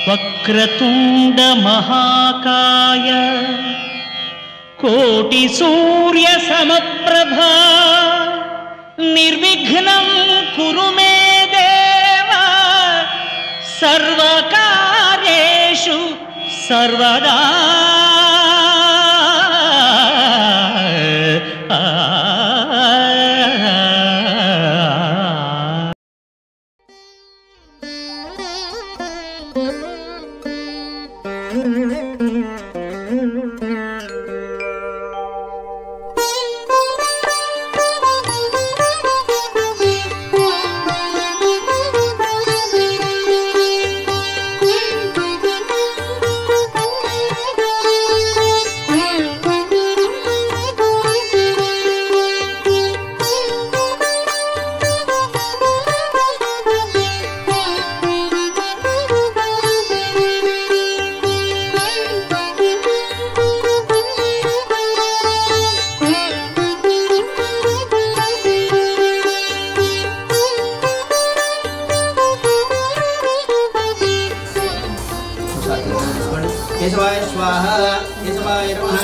वक्रतुंड महाकाय कोटि सूर्य समप्रभा निर्विघ्नं कुरु मे देव सर्वकार्येषु सर्वदा। केशवाय स्वाहा केशवाय नमः।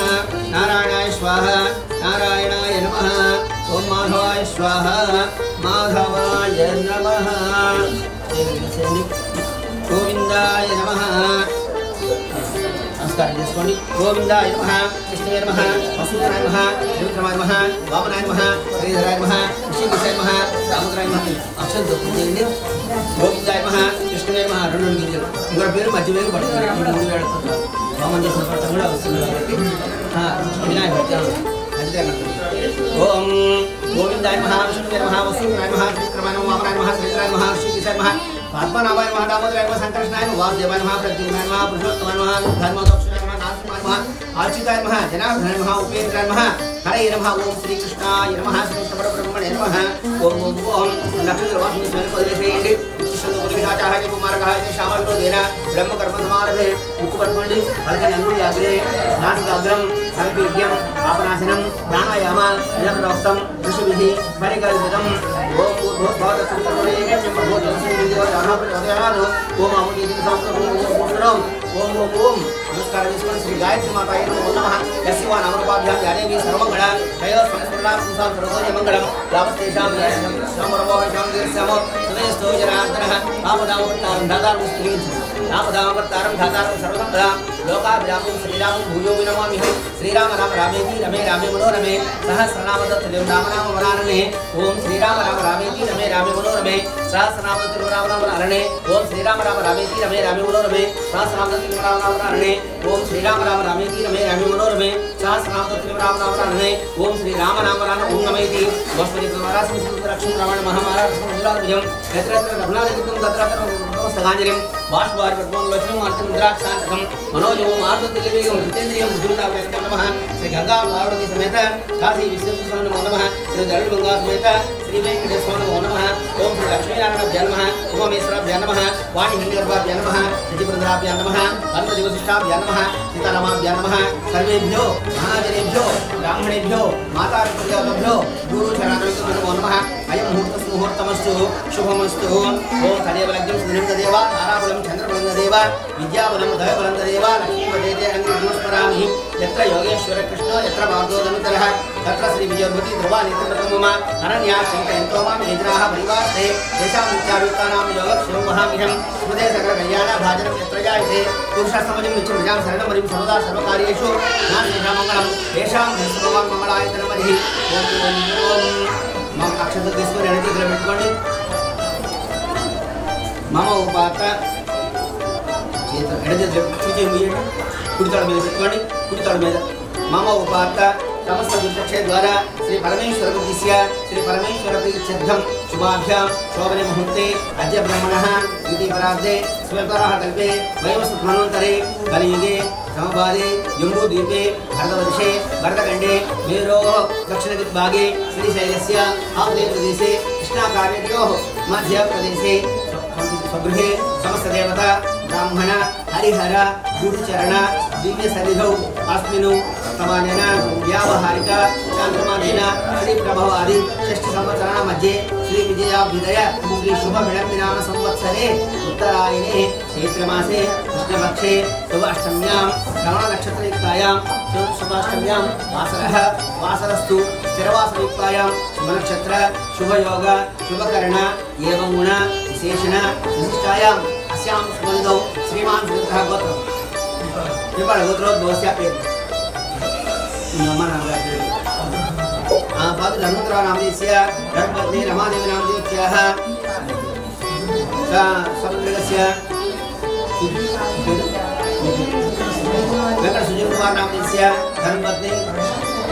नारायणाय स्वाहा नारायणाय नमः। ओम माधवाय स्वाहा माधवाय नमः। गोविंदाय नमः। नमस्कार చేసుకోండి। गोविंदाय नमः कृष्णाय नमः वसुदेवाय नमः त्रिविक्रमाय नमः वामनाय नमः श्रीधराय नमः ऋषिकेशाय नमः दामोदराय नमः అక్షర దొక్కుతుంది। गोविंदाय नमः कृष्णाय नमः రెండు గింజలు ఇంకొక పేరు మధ్య వేలు పట్టుకోండి। ఈ మూడు వేల వామన చేసిన పట్టం కూడా వస్తుంది కాబట్టి వినాయకుడు ఓం गोविंदाय नमः विष्णुवे नमः वसुदेवाय नमः त्रिविक्रमाय नमः वामनाय नमः श्रीधराय नमः ऋषिकेशाय नमः पद्मनाभाय नमः दामोदराय नमः संकर्षणाय नमः वासुदेवाय नमः प्रद्युम्नाय नमः पुरुषोत्तमाय नमः धर्मदक्षिणाय नमः नारसिंहाय नमः आर्चिताय नमः जनार्दनाय नमः उपेन्द्राय नमः हरे नमः। ओम श्री कृष्णाय नमः श्री परब्रह्मणे नमः। ओम ओम ओम नक्षत्रवासिनी स्वयं पदेशेयेंडि कृष्णगुरुविनाचार्य कुमारकः शामर्तो देना ब्रह्म कर्म समारभे मुखपद्मंडि फलकनि अंगुली अग्रे नासिकाग्रम संपीड्यम आपनाशनम प्राणायाम नियमप्रोक्तम ऋषिभिः परिकल्पितम्। ओम ओम ओम ओम नमस्कार श्री गायत्री माताय नमो नमः। यस्वा नामरूपाभ्यां यादेवी सर्वमंगल तयो संपूर्णा पुंसां सर्वोदय मंगलम लाभस्तेषां यानं समरवोषां दीर्घसम सुमेस्तो जनार्दनः आपदावतारं धातारं स्त्रीं आपदावतारं धातारं सर्वसंपदां लोकाभिरामं श्रीरामं भूयो विनमामिहं। श्रीराम राम रामेति रमे रामे मनोरमे सहस्रनाम तत्तदेव नाम नाम वरानने। ओम श्रीराम राम रामेति रमे रामे मनोरमे सहस्रनाम तत्तदेव नाम नाम वरानने। ओम श्रीराम राम रामेति रमे रामे मनोरमे सहस्रनाम तत्तदेव नाम नाम वरानने। ओम श्रीराम राम रामेति रमे रामे मनोरमे सहस्रनाम तत्तदेव नाम नाम वरानने। ओम श्री राम नाम वरान ओम नमैति वस्पति कुमारास्मि सुरक्षं रावण महामारास्मि मुलाभ्यं यत्र यत्र रघुनाथकृतं तत्र तत्र नमस्तकाञ्जलिं बाष्पवारि पद्मं लक्ष्मीं अर्चनं रुद्राक्षान्तकं मनोजवं आर्ततिलिवेगं जितेन्द्रियं बुद्धिमताभ्यं नमः। श्री गंगा पार्वती समेत काशी विश्वेश्वराय नमो नमः। श्री दरिद्रगंगा समेत श्री वेंकटेश्वराय नमो नमः। ओम श्री लक्ष्मीनारायणाभ्यां नमः। उमामेश्वराभ्यां नमः। वाणीहिंगर्भाभ्यां नमः। शचिपुरन्दराभ्यां नमः। अनन्तदिवसिष्ठाभ्यां नमः। सीतारामाभ्यां नमः। सर्वेभ्यो महाजनेभ्यो ब्राह्मणेभ्यो मातापितृभ्यो गुरुचरणेभ्यो नमो नमः। अयं मुहूर्तमस्तु शुभमस्तु। ओम तदेव लग्नं सुदिनं तदेव ताराबलं चन्द्रबलं तदेव विद्याबलं दयबलं तदेव लक्ष्मीपदेते नमस्मरामि। यत्र योगेश्वर कृष्ण यत्र पार्थोदनुतरः तत्र श्री विजयभूति ध्रुवानित्यप्रथमम अनन्या चिन्तयन्तो मां यजनाः परिवास्ते तेषां नित्याभियुक्तानां योगक्षेमं वहाम्यहं। स्मृते सकलकल्याण भाजनं यत्र जायते पुरुषार्थमजं नित्यं प्रजां शरणं वरिं सर्वदा सर्वकार्येषु नास्तेषां मङ्गलं तेषां सर्वं मङ्गलायतनमरिः। ओम ओम मम अक्षत తీసుకొని ఎడమ చేతిలో పెట్టుకోండి। మమ ఉపాత చేత ఎడమ చేతిలో చూచి ముయ్యండి। కుడి తల మీద పెట్టుకోండి। కుడి తల మీద మమ ఉపాత समस्त गुरुदक्षे द्वारा श्री परमेश्वर बुद्धिस्य श्री परमेश्वर प्रीत्यर्थं शुभाभ्यां शोभने मुहूर्ते अद्य ब्रह्मणः इति परार्धे स्वल्पराः कल्पे वयोसुमन्वन्तरे कलियुगे समपादे जम्बूद्वीपे भरतवर्षे भरतखण्डे मेरोः दक्षिणदिग्भागे श्रीशैलस्य आहुदेवप्रदेशे कृष्णाकाव्ययोः मध्यप्रदेशे स्वगृहे समस्तदेवता ब्राह्मण हरिहर गुरुचरण दिव्यसन्निधौ अस्मिन् वर्तमानेन व्यावहारिक चान्द्रमानेन श्री प्रभवादि षष्ठी संवत्सराणां मध्ये श्री विजयाभ्युदय श्री शुभ विलम्बिनाम संवत्सरे उत्तरायणे चैत्रमासे कृष्णपक्षे शुभ अष्टम्यां श्रवण नक्षत्रयुक्तायां शुभाष्टम्यां वासरस्तु स्थिरवासरयुक्तायां शुभ नक्षत्र शुभ योग शुभ कर्ण एवं गुण विशेषण विशिष्टायां अस्यां शुभनिधौ श्रीमान श्रीधरः गोत्र विपण गोत्रोद्भवस्य पेत् नमः पादु धर्मपुरा नामदेस्य धर्मपत्नी रमादेवी नामदेव्याः समुद्रस्य वेंकट सुजीव कुमार नामदेस्य धर्मपत्नी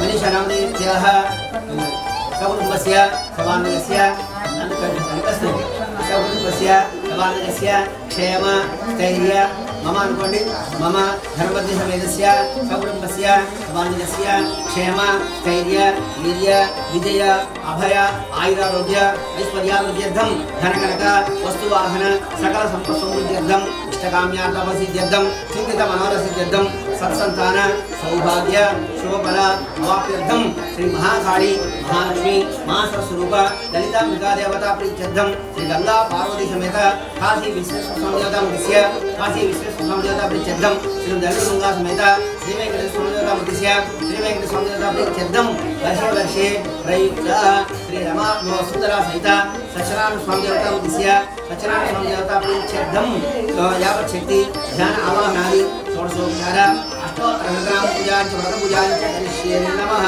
मनीषा नामदेव्याः सकुटुम्बस्य सवानस्य क्षेम स्थैर्य मम अनुकोंडि मम धर्मपत्नी समेतस्य सकुटुम्बस्य सवानस्य क्षेम स्थैर्य वीर्य विजय अभय आयुरारोग्य ऐश्वर्याभिवृद्ध्यर्थं धनकनक वस्तुवाहन सकल संपत्समृद्ध्यर्थं इष्टकाम्यार्थमसिद्ध्यर्थं चिन्तित मनोरसिद्ध्यर्थं सत्संतान सौभाग्य शुभफल अवाप्त्यर्थं श्री महाकाली महालक्ष्मी महास्वरूप ललितांबिका देवता प्रीत्यर्थं श्री गंगा पार्वती समेत काशी विश्वेश्वर देवता मुद्दिश्य काशी विश्वेश्वर देवता प्रीत्यर्थं श्री दलितगंगा समेत श्री वेंकटेश्वर देवता मुद्दिश्य श्री वेंकटेश्वर देवता प्रीत्यर्थं वर्षे वर्षे प्रयुक्त श्री रमा सुंदरा सहित सचरानु स्वामी देवता मुद्दिश्य सचरानु स्वामी देवता प्रीत्यर्थं यावत् शक्ति ध्यान आवाहनादि षोडशोपचार अष्टोत्तरग्राम पूजा च व्रत पूजा च करिष्ये नमः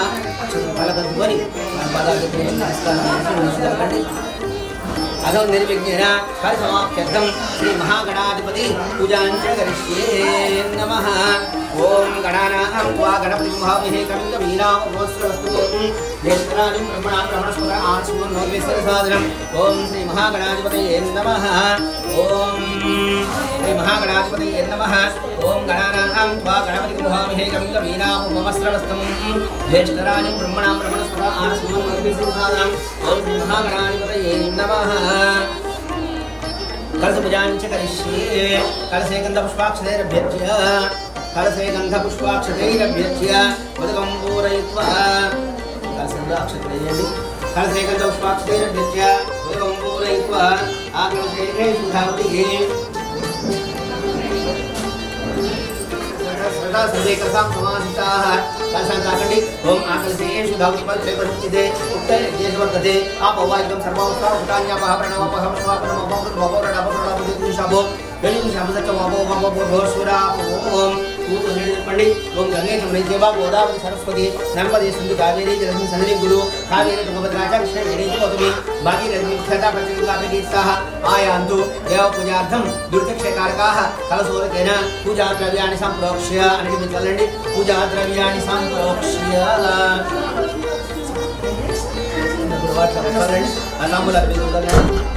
फलकध्वनि अधो निर्विघ्नेन कार्यसमाप्त्यर्थं श्री महागणाधिपति पूजा च करिष्ये नमः ओम गणानां त्वा गणपतिं भावये कविं कवीनां वस्त्रवस्तु देशराजं ब्रह्मणां ब्रह्मणस्पद आनस्मन् नोद्वेश्वरसाधनम् ओम श्री महागणाधिपतये नमः ओम श्री महागणाधिपतये नमः ओम गणानां त्वा गणपतिं भावये कविं कवीनां वस्त्रवस्तु देशराजं ब्रह्मणां ब्रह्मणस्पद आनस्मन् नोद्वेश्वरसाधनम् ओम श्री महागणाधिपतये नमः कलश पूजां च करिष्ये कलशे गन्धपुष्पाक्षतैरभ्यर्च्य कलशे गन्धपुष्पाक्षतैरभ्यर्च्य मधुकं पूरयित्वा कलशे गन्धपुष्पाक्षतैरभ्यर्च्य मधुकं पूरयित्वा आकलशे सुधावतिः सर्वेकसां समाहिताः कलशान्ताकण्डि ओम आकलशे सुधावति पदे परिचिते उत्तर देशवर्तते आपोवायिकं सर्वावस्था उतान्यापः प्रणवपः स्वापनमपो गणित शामसच्च वापो वापो भोस्वरा ओम पूतो निर्पण्डि ओम गंगे जमुने देवा गोदावरी सरस्वती नर्मदे सिंधु कावेरी जलस्मिन् सन्निधि गुरु कावेरी तुंगभद्रा कृष्ण गिरिं गौतमी भागीरथी क्षता प्रतिकापेदीर्षाः आयान्तु देव पूजार्थं दुर्दक्षकारकाः कलशोरकेन पूजा द्रव्याणि संप्रोक्ष्य अनिमित्तलण्डि पूजा द्रव्याणि संप्रोक्ष्य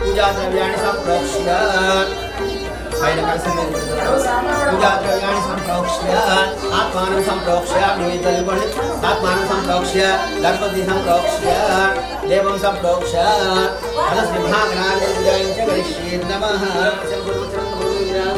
पूजा द्रव्याणि संप्रोक्ष्य पूजा द्रव्याणि संप्रोक्ष्य आत्मानं संप्रोक्ष्य निवेदनं आत्मानं संप्रोक्ष्य गणपति संप्रोक्ष्य देवं संप्रोक्ष्य श्री महागणाधिपतये पूजां च करिष्ये नमः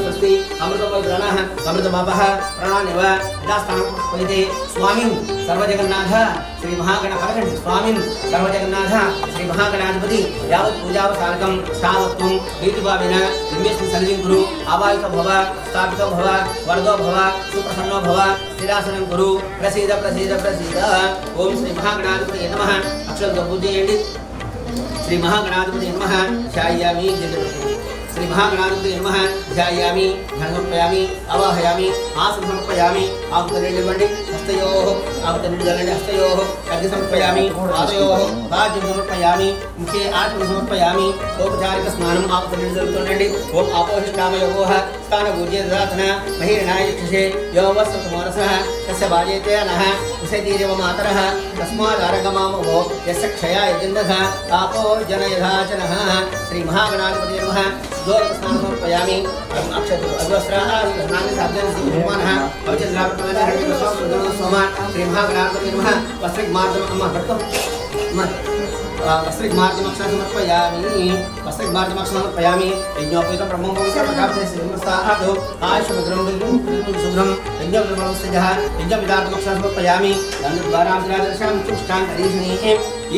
स्वस्ति अमृतोपग्रणः अमृतमापः प्राणेव दास्तानपतिते स्वामिन् सर्वजगन्नाथ श्री महागणपति स्वामिन् सर्वजगन्नाथ श्री महागणाधिपति यावत् पूजावसानकं स्थावत्वं रीतिभावेन निमेषं सन्निधिं कुरु आवाहितो भव स्थापितो भव वरदो भव सुप्रसन्नो भव स्थिरासनं कुरु प्रसीद प्रसीद प्रसीद ओम श्री महागणाधिपतये नमः अक्षरं पूजयेण्डि श्री महागणाधिपतये नमः ध्यायामि श्री महागणाधिपतये नमः ध्यायामि धनसमर्पयामि अवाहयामि आसन समर्पयामि आहुतिर्निर्वण्डि हस्तयोः आहुतिर्निर्जलण्डि हस्तयोः अर्घ्य समर्पयामि पादयोः भाज्यं समर्पयामि मुखे आचमनं समर्पयामि औपचारिकस्नानम् आहुतिर्निर्जलण्डि ओम आपोहिष्ठामयोः स्थानपूज्ये ददातन महिरणाय यक्षसे यो वस्वतमोरसः तस्य भाजेते नः उषतीरेव मातरः तस्मादारगमामो यस्य क्षया यजन्दः आपो जनयधाचनः श्री महागणाधिपतये नमः दोर्स्नानं समर्पयामि अग्वस्त्राणानि साधनं सिंहमानः अवचन्द्रापतमः सोमा श्री महागणाधिपतये नमः वस्त्रिकमार्जनम् अम्मा भट्टो वस्त्रिकमार्जनमक्षं समर्पयामि वस्त्रिकमार्जनमक्षं समर्पयामि यज्ञोपवीतं ब्रह्मं पवित्रमकाप्ते श्रीमस्ताहातो आयुष्मग्रं शुभ्रं यज्ञोपवीतमस्तजः यज्ञविदार्थमक्षं समर्पयामि गन्धद्वारां तिरादर्शां चुष्टां करीष्णीः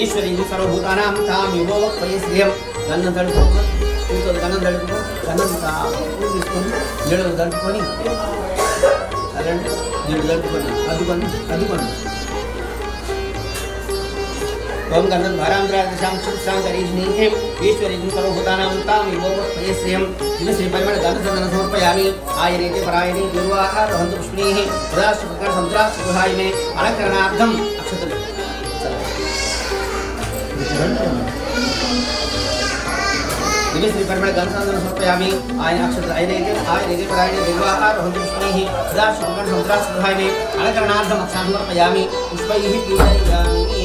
ईश्वरीं सर्वभूतानां तां युवो वये श्रियं गन्धधर्म పూలతో గన్నం తడుపుకో గన్నం పూలు తీసుకొని నీళ్ళు తడుపుకొని అలాంటి నీళ్ళు తడుపుకొని అద్దుకొని ओम गंधं भारांद्रादिशां शुभ्रां करीष्णीं ईश्वरीं सर्वभूतानां तां विभोगस्यं श्री परिमल गन्धचन्दनं समर्पयामि आयनेति परायणे दुर्वाहा रहन्तु पुष्पिणीः प्रदाश्चक्रं समुद्राश्चुहाय मे अलङ्करणार्थम् अक्षतम् श्री परिमल गन्धचन्दनं समर्पयामि आयनेति परायणे दुर्वाहा रहन्तु पुष्पिणीः प्रदाश्चक्रं समुद्राश्चुहाय मे अलङ्करणार्थम् अक्षतं समर्पयामि पुष्पैः पूजयामि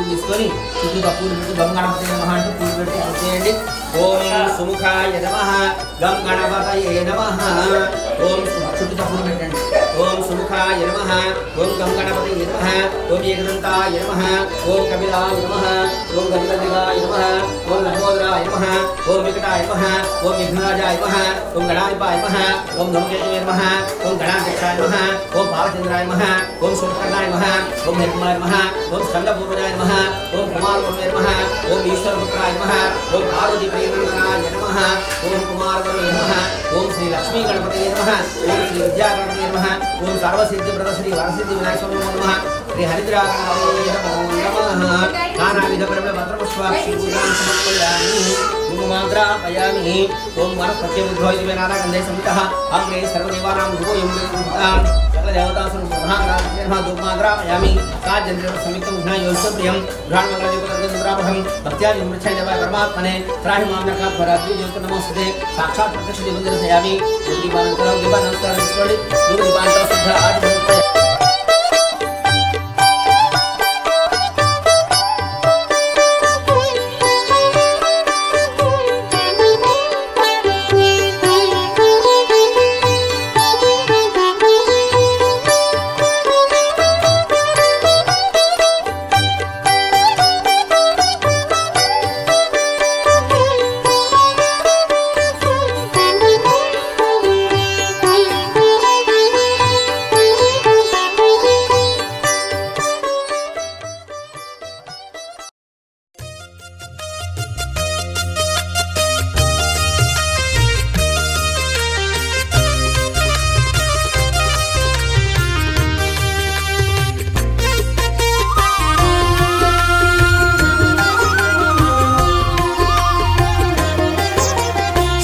తీసుకొని చుట్టూ పూలు పెట్టి గం గణపతి నమః అంటూ పూలు పెట్టి చేయండి ఓం సుముఖాయ నమః గం గణపతయే నమః ఓం చుట్టూ పూలు పెట్టండి ఓం సుముఖాయ నమః ఓం గం గణపతయే నమః ఓం ఏకదంతాయ నమః ఓం కపిలాయ నమః ఓం గజగజాయ నమః ఓం లంబోదరాయ నమః ఓం వికటాయ నమః ఓం విఘ్నరాజాయ నమః ఓం గణాధిపాయ నమః ఓం ధూమకేతువే నమః ఓం గణాధ్యక్షాయ నమః ఓం పాలచంద్రాయ నమః ఓం శుభకర్ణాయ నమః ఓం నిర్మలాయ నమః ఓం స్కందపూర్వజాయ నమః ఓం కుమారవరే నమః ఓం ఈశ్వరపుత్రాయ నమః ఓం పార్వతీ ప్రియనందనాయ నమః ఓం కుమారవరే నమః ఓం శ్రీ లక్ష్మీ గణపతయే నమః ఓం శ్రీ విద్యా గణపతయే నమః ఓం సర్వసిద్ధి ప్రద శ్రీ వరసిద్ధి వినాయక స్వామి నమః శ్రీ హరిద్రా గణపతయే నమః నానావిధ పరిమళ పత్రపుష్పాక్షి పూజాం సమర్పయామి మంత్రాపయామి ఓం వనస్పత్య ఉద్భవతి వేనారాగంధే సంహితః అగ్రే సర్వదేవానాం ధూపోయం వేదాం సకల దేవతాసును మహాగణాధిపతిర్మా ధూపమాగ్రాపయామి కాజంద్రేణ సంయుక్తం ఘ్నాయోస్తప్రియం ఘ్రాణమగ్రజపదర్గంద్రాపహం భక్త్యాది మృచ్ఛాయ దేవాయ పరమాత్మనే త్రాహి మామ్నకాత్మరాద్రి జ్యోతి నమోస్తుతే సాక్షాత్ ప్రత్యక్ష దీపం దర్శయామి దీపానంతరం దీపానంతరం తీసుకోండి దీపాంతరం శుద్ధ ఆది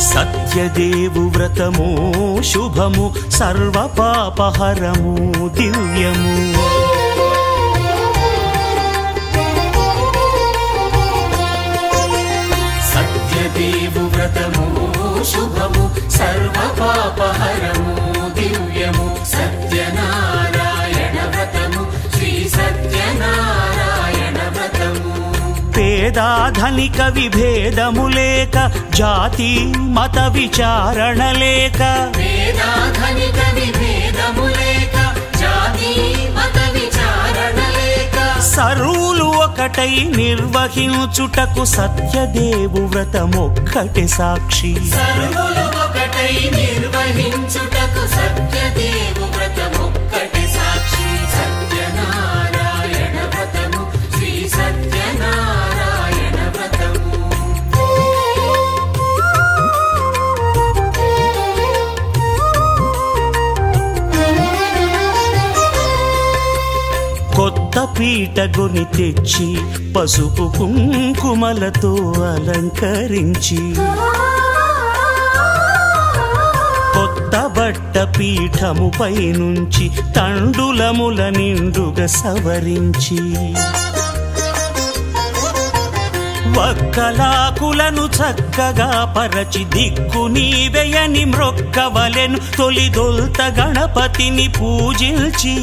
సత్యదేవు వ్రతము శుభము సర్వ పాపహరము దివ్యము సత్యదేవు వ్రతము శుభము సర్వ పాపహరము దివ్యము సత్యనారాయణ వ్రతము శ్రీ సత్యనారాయణ వ్రతము పేదాధనిక విభేదము లేక జాతి మత విచారణ లేక వేదాధనిక విభేదము లేక జాతి మత విచారణ లేక సర్వులు ఒకటై నిర్వహించుటకు సత్యదేవు వ్రతమొక్కటి సాక్షి సర్వులు ఒకటై నిర్వహించుటకు సత్యదేవు వ్రతమొక్కటి సాక్షి సత్యనారాయణ వ్రతము శ్రీ సత్యనారాయణ వ్రతము కొత్త పీటగొని తెచ్చి పసుపు కుంకుమలతో అలంకరించి కొత్త బట్ట పీఠముపై నుంచి తండులముల నిండుగా సవరించి వక్కలాకులను చక్కగా పరచి దిక్కు నీవెయని మ్రొక్కవలెను తొలిదొల్త గణపతిని పూజించి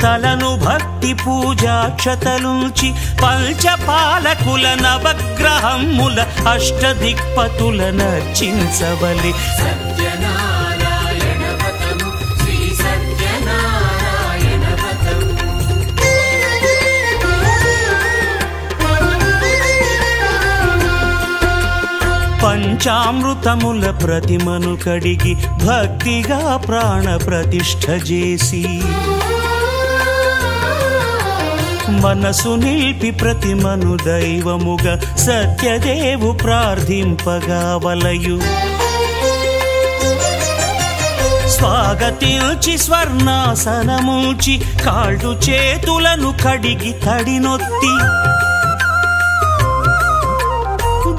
తలను భక్తి పూజాక్షతలుంచి పంచపాలకుల నవగ్రహముల అష్టదిక్పతుల నర్చించవలి సత్యనారాయణ వ్రతము శ్రీ సత్యనారాయణ వ్రతము పంచామృతముల ప్రతిమను కడిగి భక్తిగా ప్రాణ ప్రతిష్ఠ చేసి మనసు నిలిపి ప్రతిమను దైవముగా సత్యదేవు ప్రార్థింపగా వలయు స్వాగతించి స్వర్ణాసనముంచి కాళ్ళు చేతులను కడిగి తడినొత్తి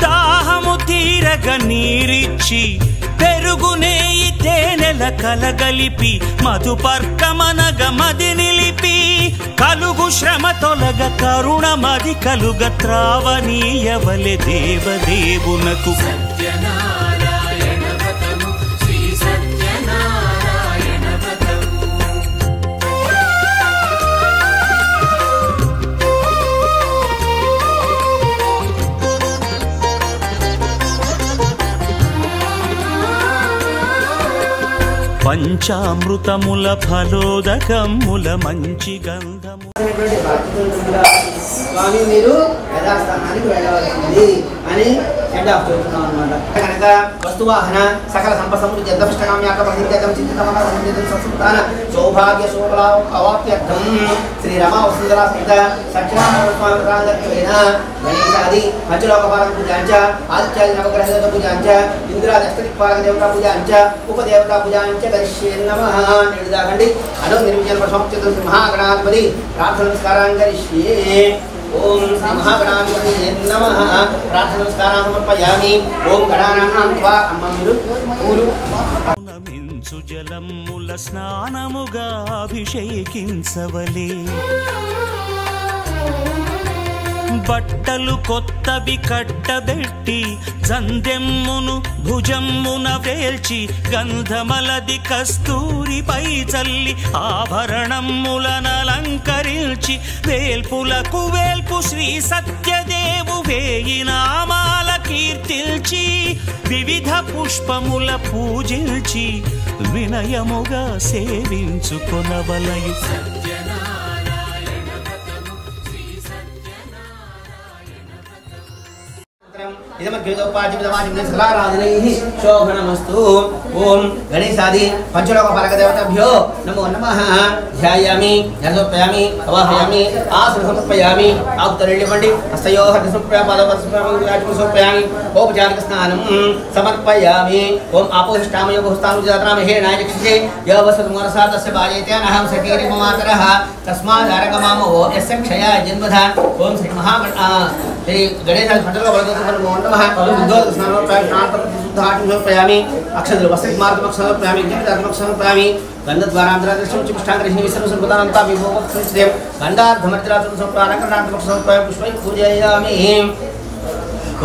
దాహము తీరగ నీరిచ్చి పెరుగు నేయి తేనెల కలగలిపి మధుపర్కమనగ మది నిలిపి కలుగు శ్రమ తొలగ కరుణ మది కలుగ త్రావనీయవలె దేవదేవునకు పంచామృతముల ఫలోదకముల మంచి గంధము స్వామి మీరు యథాస్థానానికి వెళ్ళవలసింది అని ఎండ్ ఆఫ్ చెబుతున్నాం అనమాట. కనుక వస్తువాహన సకల సంపసముద్ర జద్దపుష్టకామ్యాక ప్రసిద్ధం చింతన సంస్థాన సౌభాగ్య శోభలా అవాప్యర్థం శ్రీ రమా వసుంధర సహిత సత్యనారాయణ స్వామి ప్రాంగత్వేన గణేశాది పంచలోకపాలక పూజాంచ ఆదిత్యాది నవగ్రహ దేవత పూజాంచ ఇంద్రాది అష్టదిక్పాలక దేవతా పూజాంచ ఉపదేవతా పూజాంచ కరిష్యే నమః. నిడుదాకండి అను నిర్విజన ప్రసంప్తితో శ్రీ మహాగణాధిపతి ప్రార్థన నమస్కారం కరిష్యే. ఓం శ్రీ మహాగణాధిపతి నమః. ప్రార్థన నమస్కారం సమర్పయామి. ఓం గణానాం త్వా అమ్మ మీరు పూలు మించు జలముల స్నానముగా అభిషేకించవలే బట్టలు కొత్తవి కట్టబెట్టి జందెమ్మును భుజమ్మున వేల్చి గంధమలది కస్తూరిపై చల్లి ఆభరణములనలంకరించి వేల్పులకు వేల్పు శ్రీ సత్యదేవు వేయి నామాల కీర్తిల్చి వివిధ పుష్పముల పూజించి వినయముగా సేవించుకొనవలయు. శోభనమస్తు. ఓం గణేశాది పంచలోకపాలక దేవతాభ్యో నమో నమః. ధ్యాయామి ధ్యానోపయామి అవాహయామి ఆసన సమర్పయామి. ఆకుతరెళ్ళివ్వండి. హస్తయో హస్తోపయామి. ఔపచారిక స్నానం సమర్పయామి. ఓం ఆపోహిష్టామయో బహుస్థానుజాతరామహే నాయక్షే యవసతుమరసాదస్య బాజేత్యానహం సకీరి మమాతరః తస్మాదారగమామో యస్య క్షయ జన్మధ. ఓం శ్రీ మహాగణ శ్రీ గణేశాది పంచలోకపాలక నమో నమః. ఉద్యోగ స్నానోపయామి. స్నానోపయామి సమర్పయామి. అక్షతులు వస్త్రమార్గమక్ష సమర్పయామి. జీవితాత్మక సమర్పయామి. గంధద్వారాంతరాదృశ్యం చిష్టాంగ్రహిణి విశ్వం సుభృతానంతా విభోగం గంధార్థమర్జరాత్రం సమర్పయామి. సమర్పయామి పుష్పై పూజయామి.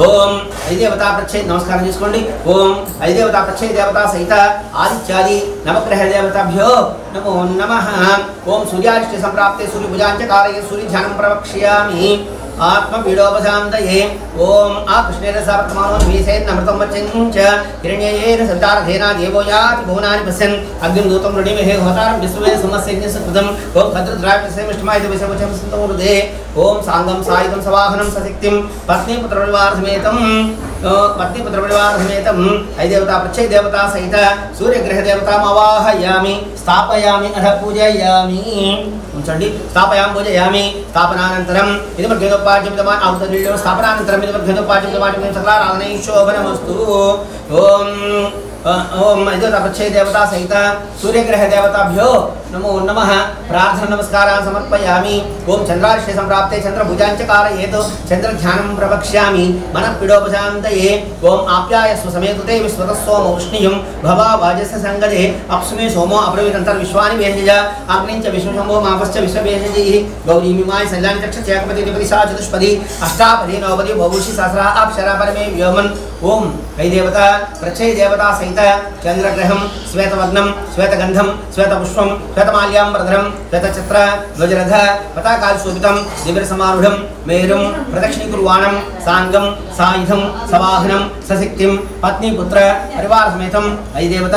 ఓం ఐదేవతా ప్రత్యయ నమస్కారం చేసుకోండి. ఓం ఐదేవతా ప్రత్యయ దేవతా సహిత ఆదిత్యాది నవగ్రహ దేవతాభ్యో నమో నమః. ఓం సూర్యారిష్ట సంప్రాప్తే సూర్యభుజాంచ కారయే సూర్యధ్యానం ప్రవక్ష్యామి. ఆత్మపీడోపశాంతయే. ఓం ఆ కృష్ణేన సావర్తమానో ద్వేషేన్నమృతం వచంచ హిరణ్యేన సంతారధేనా దేవో యాతి భువనాని పశ్యన్ అగ్నిదూతం రుణిమహే హోతారం విశ్వే సమస్యజ్ఞ సకృతం. ఓం భద్రద్రావిశ్రమిష్టమాయుధ విషమచం సంతం హృదే. ఓం సాంగం సాయుధం సవాహనం సశక్తిం పత్నీపుత్రపరివారసమేతం ఐదేవతా ప్రత్యయ దేవతా సహిత సూర్యగ్రహ దేవతామవాహయామి. స్థాపయామి అధ పూజయామి. ఉంచండి. స్థాపయాం పూజయామి. స్థాపనానంతరం ఇది మధ్యోపాద్యమిదమాన్ ఔతర్యం స్థాపనానంతరం ఇది మధ్యోపాద్యమిదమాన్ సకలారాధనై శోభనమస్తు. ఓం ఓం ఐదేవతా ప్రత్యయ దేవతా సహిత సూర్యగ్రహ దేవతాభ్యో నమో నమః. ప్రార్థన నమస్కారాన్ సమర్పయామి. ఓం చంద్రారిష్ట సంప్రాప్తే చంద్రభుజాంచ కారయేతు చంద్రధ్యానం ప్రవక్ష్యామి. మనఃపీడోపశాంతయే. ఓం ఆప్యాయస్వ సమేతుతే విశ్వత సోమ ఉష్ణియం భవా వాజస్య సంగదే అప్సుమే సోమో అబ్రవీతంతర్ విశ్వాని వేహజ అగ్నించ విశ్వశంభో మాపశ్చ విశ్వవేహజి గౌరీమిమాయ సల్లాని చక్ష చేకపతి నిపతి సా చతుష్పది అష్టాపది నవపది బహుషి సహస్ర అక్షర పరమే వ్యోమన్. ఓం ఐదేవత ప్రత్యయ దేవతా సహిత చంద్రగ్రహం శ్వేతవర్ణం శ్వేతగంధం శ్వేతపుష్పం శ్వేతమాల్యాంబరధరం శ్వేతచిత్ర ధ్వజరథ పతాకాశోభితం దివ్యసమారుఢం మేరుం ప్రదక్షిణీకుర్వాణం సాంగం సాయుధం సవాహనం సశక్తిం పత్నీపుత్ర పరివార సమేతం ఐదేవత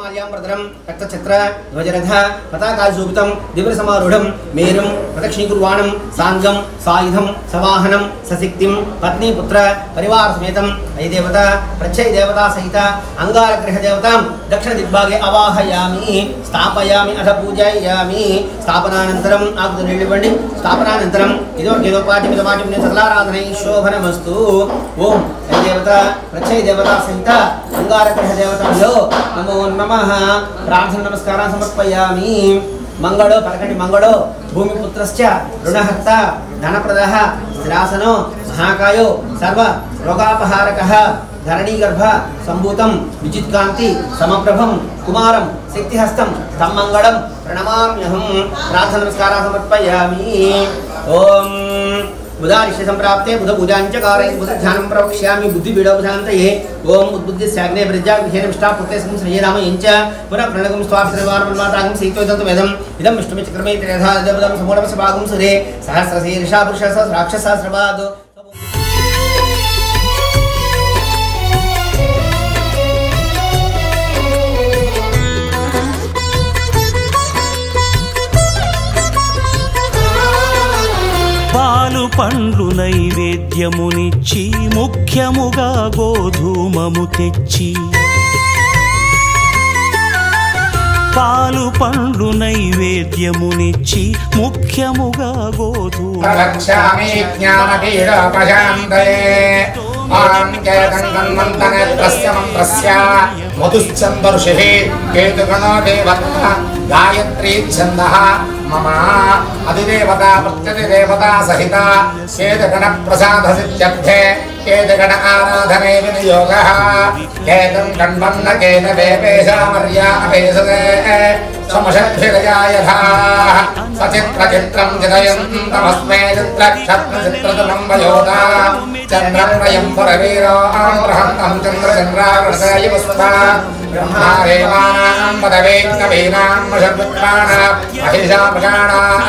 మాల్యాంబరధరం రక్తచక్ర ధ్వజరథ పతాకాశోభితం దివ్యసమారూఢం మేరుం ప్రదక్షిణీకుర్వాణం సాంగం సాయుధం సవాహనం సశక్తిం పత్నీపుత్ర పరివార సమేతం అయదేవత ప్రత్యయ దేవతా సహిత అంగారగ్రహ దేవతాం దక్షిణ దిగ్భాగే అవాహయామి స్థాపయామి అథ పూజయామి స్థాపనానంతరం ఆకుతు నిలివ్వండి స్థాపనానంతరం ఇదోపాఠ్యం సకలారాధనై శోభనమస్తు ఓం అయదేవత ప్రత్యయ దేవతా సహిత అంగారగ్రహ దేవతాంలో నమో నమః ప్రార్థన నమస్కారం సమర్పయామి మంగళో పలకండి మంగళో భూమిపుత్రశ్చ రుణహర్త ధనప్రదః స్థిరాసనో మహాకాయో సర్వ రోగాపహారకః ధరణీగర్భ సంభూతం విజిత్కాంతి సమప్రభం కుమారం శక్తిహస్తం తం మంగళం ప్రణమామ్యహం ప్రార్థన నమస్కారం సమర్పయామి ఓం बुधारिष्य संप्राप्ते बुध पूजांचकारे बुध ध्यानं प्रवक्ष्यामि बुद्धि बीडोपशान्तये ओम उद्बुद्धि स्याग्ने प्रज्ञा विषयेण विष्टा पुत्रे सं श्रीराम यञ्च पुनः प्रणगं स्वाभित्रवारमन्वातागं सीतोदन्त वेदं इदं विष्णुमे चक्रमे त्रेधा दबदं समोडमस्य भागं सुरे सहस्रशीर्षा पुरुषः राक्षसहस्रपादो పాలు పండ్లు నైవేద్యమునిచ్చి ముఖ్యముగా గోధూమము తెచ్చి పాలు పండ్లు నైవేద్యమునిచ్చి ముఖ్యముగా గోధూమము गायत्री छंदः मम अधिदेवता प्रत्यधिदेवता सहित केतगण प्रसाद सिद्ध्यर्थे केतगण आराधने विनियोगः केतं कण्वन्न केत वेपेशामर्या अपेसते समशद्भिरजायथाः सचित्रचित्रं चितयन्तमस्मे चित्रक्षत्रचित्रतलं वयोधा चन्द्रप्रयं पुरवीरो बृहन्तं चन्द्रचन्द्रावृतयुस्ता ब्रह्मादेवानां पदवेज्ञवीनां वशपुत्राणां महिषापगाणाः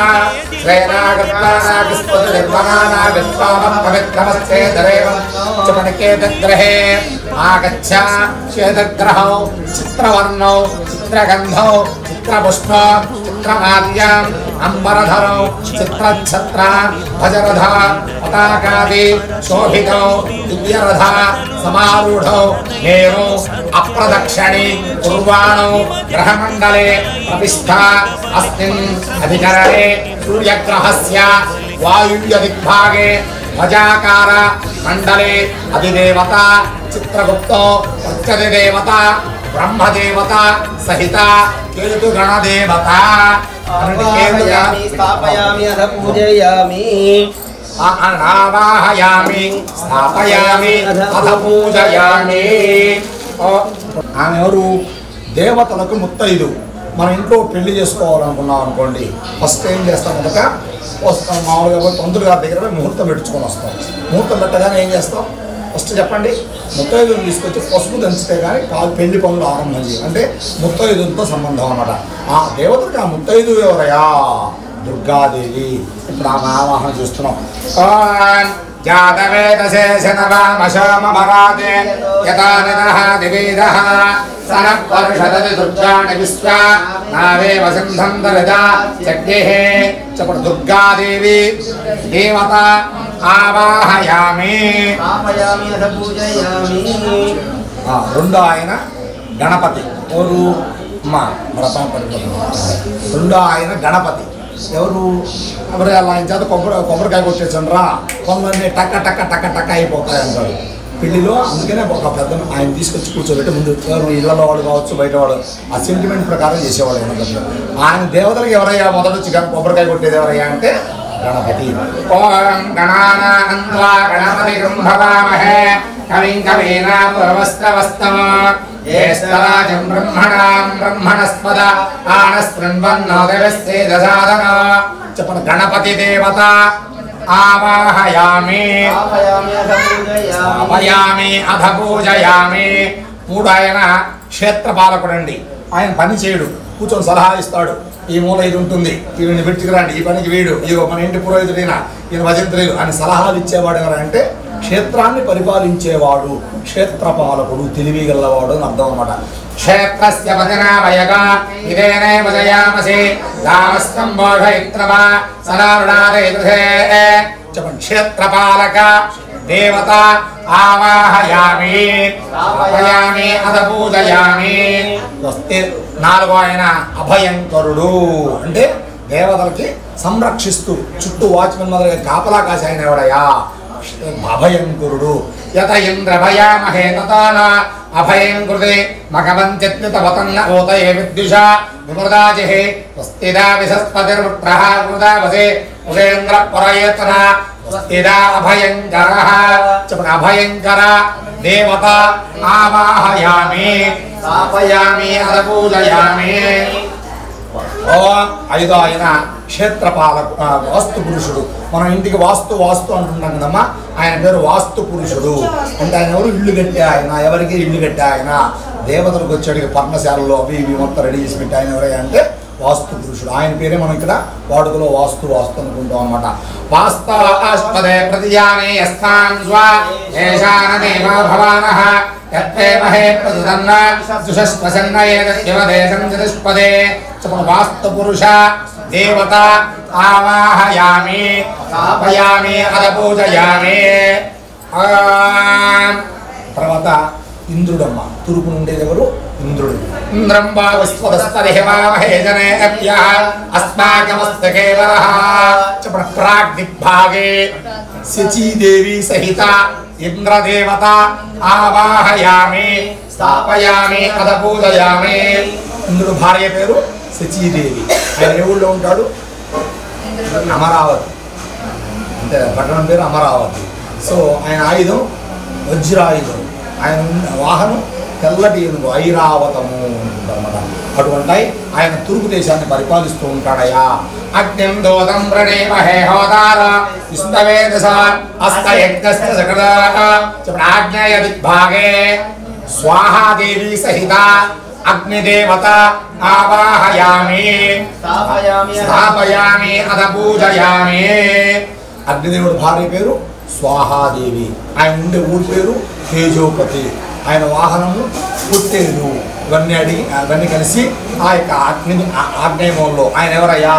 श्रेणागत्वानागिस्पतिर्वनानागित्वामं पवित्रमश्चेदरेवं चमनिकेतग्रहे आगच्छ श्वेतग्रहौ चित्रवर्णौ चित्रगन्धौ चित्रपुष्पौ चित्रमाल्याम् अंबरधरौ चित्रच्छत्रा भजरधा पताकादि शोभितौ दिव्यरथा समारूढौ मेरौ अप्रदक्षिणी कुर्वाणौ ग्रहमण्डले प्रविष्टा अस्मिन् अधिकरणे सूर्यग्रहस्य वायुव्यदिग्भागे भजाकार मंडले अधिदेवता चित्रगुप्तो प्रत्यधिदेवता ब्रह्मदेवता सहिता केतुगणदेवता स्थापयामि अथ पूजयामि आवाहयामि स्थापयामि अथ पूजयामि ఆమె ఎవరు దేవతలకు ముత్తైదు మన ఇంట్లో పెళ్లి చేసుకోవాలనుకున్నాం అనుకోండి ఫస్ట్ ఏం చేస్తాం కనుక వస్తాం మామూలుగా పంతులు గారి దగ్గర ముహూర్తం పెట్టుకొని వస్తాం ముహూర్తం పెట్టగానే ఏం చేస్తాం ఫస్ట్ చెప్పండి ముత్తైదుని తీసుకొచ్చి పసుపు దంచితే కానీ పెళ్లి పనులు ఆరంభం చేయాలి అంటే ముత్తైదులతో సంబంధం అన్నమాట ఆ దేవతకి ఆ ముత్తైదు ఎవరయా దుర్గాదేవి ఇప్పుడు ఆమె ఆవాహన చూస్తున్నాం जातवेदशेषनवामशोमभराते यथानिदः दिवेदः सनः वर्षदति दुर्गाणि विश्वा नावे वसन्तं दरिदा यज्ञेः च दुर्गादेवी देवता आवाहयामि अथ पूजयामि రెండో ఆయన గణపతి ఎవరు మా వ్రతం రెండో ఆయన గణపతి ఎవరు ఎవరు ఆయన చేత కొబ్బరికాయ కొట్టేసండ్రా కొందరిని టక్క టక్క టక్క టక్క అయిపోతాయి అంటారు పెళ్లిలో అందుకనే ఒక పెద్ద ఆయన తీసుకొచ్చి కూర్చోబెట్టి ముందు ఎవరు ఇళ్లలో వాళ్ళు కావచ్చు బయట వాడు ఆ సెంటిమెంట్ ప్రకారం చేసేవాళ్ళు ఆయన దేవతలకు ఎవరయ్యా మొదటి వచ్చి కొబ్బరికాయ కొట్టేది ఎవరయ్యా అంటే గణపతి ఓం గణపతి భవామహే కవిం కవీనామస్తవస్తమ జ్యేష్ఠరాజం బ్రహ్మణాం బ్రహ్మణస్పద ఆనస్పృణ్వన్నోదవస్సేదసాదన చెప్పండి గణపతి దేవత ఆవాహయామి స్థాపయామి అథ పూజయామి మూడు ఆయన క్షేత్రపాలకుడండి ఆయన పని చేయడు కూర్చొని సలహా ఇస్తాడు ఈ మూల ఇది ఉంటుంది వీడిని పెట్టుకురండి ఈ పనికి వీడు ఇదిగో మన ఇంటి పురోహితుడైనా ఈయన భజంత్రులు అని సలహాలు ఇచ్చేవాడు ఎవరంటే క్షేత్రాన్ని పరిపాలించేవాడు, క్షేత్రపాలకుడు, తెలివిగలవాడు అని అర్థం అన్నమాట. క్షేత్రస్య వదనావయగా ఇదేనే వదయామసి రామస్తం బోధయిత్రవా సదారుణాదైతే చెప్పండి. క్షేత్రపాలక దేవత ఆవాహయామి స్థాపయామి అద పూజయామి. వస్తే నాలుగో ఆయన అభయంకరుడు అంటే దేవతలకి సంరక్షిస్తూ చుట్టూ వాచ్మెన్ మొదలుగా కాపలా కాసి ఆయన ఎవడయా అభయంకరుడు. యత ఇంద్రభయామహే తతాన అభయంకృతే మగవంత్యత్యుతవతన్న ఓతయే విద్యుష విమృదాజిహే స్వస్తిదా విసస్పతిర్వృత్రః కృతావసే ఉదేంద్ర పరయేతన స్వస్తిదా అభయంకరః చెప్పండి. అభయంకర దేవత ఆవాహయామి స్థాపయామి అద పూజయామి. ఐదో ఆయన క్షేత్రపాలక వాస్తు పురుషుడు. మనం ఇంటికి వాస్తు అంటున్నాం కదమ్మా, ఆయన పేరు వాస్తు పురుషుడు. అంటే ఆయన ఎవరు? ఇల్లు కట్టే ఆయన. ఎవరికి ఇల్లు కట్టే ఆయన? దేవతలకు వచ్చేటికి పర్ణశాలలో అవి ఇవి మొత్తం రెడీ చేసి పెట్టి ఆయన ఎవరై అంటే వాస్తు పురుషుడు. ఆయన పేరే మనం ఇక్కడ వాడుకలో వాస్తు అనుకుంటాం అన్నమాట. వాస్తవస్పదే ప్రతిజానే యస్మాన్ స్వా ఏషానదేవ భవానః యత్వేమహే ప్రతిదన్న దుషస్వసన్నయేదేశం చతుష్పదే చెప్పండి. వాస్తు పురుష దేవత ఆవాహయామి స్థాపయామి అద పూజయామి. తర్వాత ఇంద్రుడమ్మ. తూర్పు నుండేది ఎవరు? ఇంద్రుడు. ఇంద్రం భావస్వదస్తరిహిమామహేజనేభ్యః అస్మాకమస్తకే వరః చెప్పండి. ప్రాగ్దిగ్భాగే శచీదేవి సహిత ఇంద్రదేవత ఆవాహయామి స్థాపయామి అద పూజయామి. ఇంద్రుడు భార్య పేరు శచీదేవి. ఆయన ఏ ఊళ్ళో ఉంటాడు? అమరావతి. అంటే పట్టణం పేరు అమరావతి. సో ఆయన ఆయుధం వజ్రాయుధం. ఆయన వాహనం తెల్లటి ఏనుగు ఐరావతము ఉంటుందన్నమాట. అటువంటి ఆయన తూర్పు దేశాన్ని పరిపాలిస్తూ ఉంటాడయా. అగ్నిం దోతం ప్రణేమహే హోదార విష్ణవేదస అస్తయజ్ఞస్య సకృత చెప్పండి. ఆగ్నేయ దిగ్భాగే స్వాహాదేవి సహిత అగ్నిదేవత ఆవాహయామి స్థాపయామి అద పూజయామి. అగ్నిదేవుడు భార్య పేరు స్వాహాదేవి. ఆయన ఉండే ఊరి పేరు తేజోపతి. ఆయన వాహనము పుట్టేరు. ఇవన్నీ కలిసి ఆ యొక్క ఆగ్నేయంలో ఆయన ఎవరయ్యా?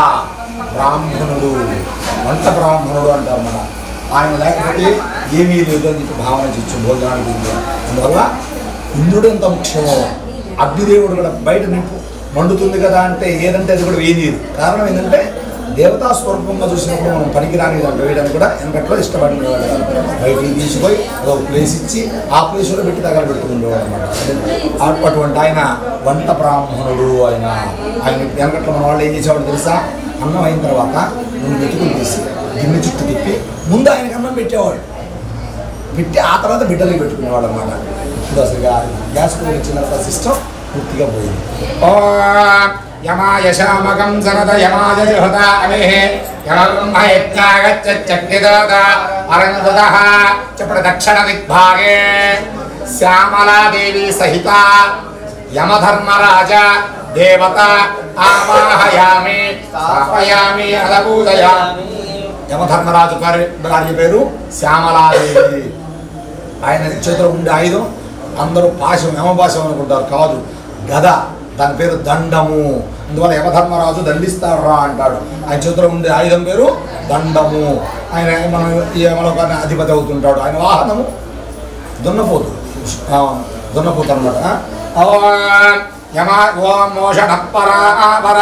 బ్రాహ్మణుడు. వంట బ్రాహ్మణుడు అంటారు మన. ఆయన లేకపోతే ఏమీ లేదు అని చెప్పి భావన చేయొచ్చు భోజనానికి. అందువల్ల ఇంద్రుడు ఎంత ముఖ్యమో అగ్నిదేవుడు కూడా బయట నింపు మండుతుంది కదా అంటే ఏదంటే అది కూడా వేయనీరు. కారణం ఏంటంటే దేవతా స్వరూపంగా చూసినప్పుడు మనం పనికిరాని వేయడానికి కూడా వెనకట్లో ఇష్టపడినవాడు. బయటికి తీసిపోయి ఒక ప్లేస్ ఇచ్చి ఆ ప్లేస్ కూడా పెట్టి తగల పెట్టుకుండేవాడు అనమాట. అటువంటి ఆయన వంట బ్రాహ్మణుడు. ఆయన వెనకట్లో మన వాళ్ళు ఏం చేసేవాడు తెలుసా? అన్నం అయిన తర్వాత రెండు మెతుకులు తీసి గిన్నె చుట్టూ తిప్పి ముందు ఆయనకి అన్నం పెట్టేవాడు. పెట్టి ఆ తర్వాత బిడ్డలకి పెట్టుకునేవాడు అన్నమాట. ఇప్పుడు అసలు గ్యాస్ పొయ్యి వచ్చిన సిస్టమ్ పూర్తిగా పోయింది. యమాయశామకం సనత యమాయ జహత అవేహ యమబ్రహ్మయజ్ఞాగచ్చక్తిదోత అరంగుదః చెప్పండి. దక్షిణ దిగ్భాగే శ్యామలాదేవి సహిత యమధర్మరాజ దేవత ఆవాహయామి స్థాపయామి అద పూజయామి. యమధర్మరాజు భార్య పేరు శ్యామలాదేవి. ఆయన చేతిలో ఉండే ఆయుధం అందరూ పాశం యమపాశం అనుకుంటారు, కాదు గద. దాని పేరు దండము. అందువల్ల యమధర్మరాజు దండిస్తారా అంటాడు. ఆయన చేతిలో ఉండే ఆయుధం పేరు దండము. ఆయన మనం యమలోకాన్ని అధిపతి అవుతుంటాడు. ఆయన వాహనము దున్నపోతు అనమాట. ఓం మోషణ పరాపర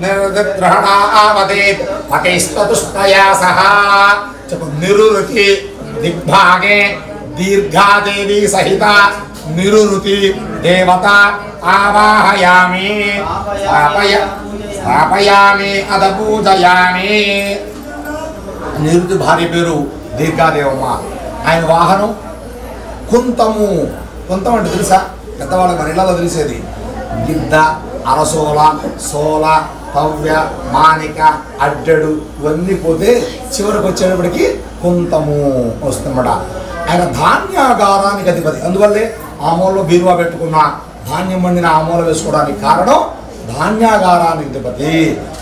నిర్గ్రహణావతి పతిస్తతుష్టయా సహా చెప్పు. నిరుతి దిగ్భాగే దీర్ఘాదేవి సహిత నిరుతి దేవత ఆవాహయామి స్థాపయామి అద పూజయామి. నిరుతి భార్య పేరు దీర్ఘాదేవమ్మ. ఆయన వాహనం కుంతము. కుంతం అంటే తెలుసా? పెద్దవాళ్ళకి మన ఇళ్లలో తెలిసేది గిద్ద, అరసోల, సోల, తవ్య, మానిక, అడ్డడు ఇవన్నీ పోతే చివరికి వచ్చేటప్పటికి కుంతము వస్తుందన్నమాట. ఆయన ధాన్యాగారానికి అధిపతి. అందువల్లే ఆ మూలలో బీరువా పెట్టుకున్న ధాన్యం వండిన ఆ మూల వేసుకోవడానికి కారణం ధాన్యాగారానికి అధిపతి.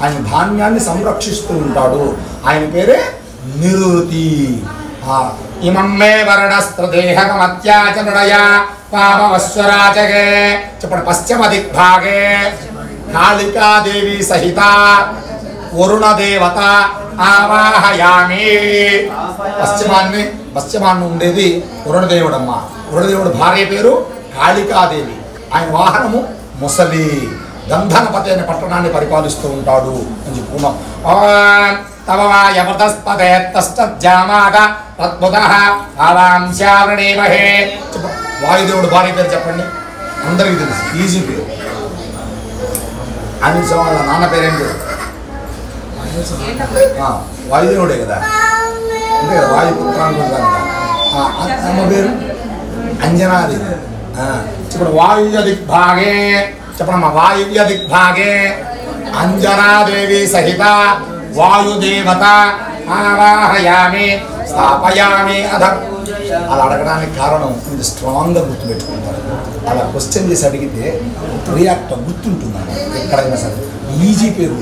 ఆయన ధాన్యాన్ని సంరక్షిస్తూ ఉంటాడు. ఆయన పేరే నిరుతి. ఇమం మే వర్ణస్త్రదేహకమత్యాచనుడయా పాపవశ్వరాచగే చెప్పండి. పశ్చిమ దిగ్భాగే కాళికాదేవి సహిత వరుణదేవత ఆవాహయామి. పశ్చిమాన్ని ఉండేది వరుణదేవుడమ్మ. వరుణదేవుడు భార్య పేరు కాళికాదేవి. ఆయన వాహనము ముసలి. గంధనపతి అనే పట్టణాన్ని పరిపాలిస్తూ ఉంటాడు అని చెప్పుకున్నాం. వాయుదేవుడు భార్య పేరు చెప్పండి. అందరికీ తెలుసు, ఈజీ పేరు. ఆయన వాళ్ళ నాన్న పేరేం పేరు? వాయుదేవుడే కదా, అంతే కదా, వాయుపుత్ర అనుకుంటాను కదా. అమ్మ పేరు అంజనాదేవి. చెప్పండి. వాయువ్య దిగ్భాగే చెప్పడమ్మా. వాయువ్య దిగ్భాగే అంజనాదేవి సహిత వాయుదేవత ఆవాహయామి స్థాపయామి అధ. అలా అడగడానికి కారణం ఇది స్ట్రాంగ్గా గుర్తుపెట్టుకుంటారు. అలా క్వశ్చన్ చేసి అడిగితే రియాక్ట్ గుర్తుంటుందన్నమాట. ఎక్కడైనా సరే ఈజీ పేరు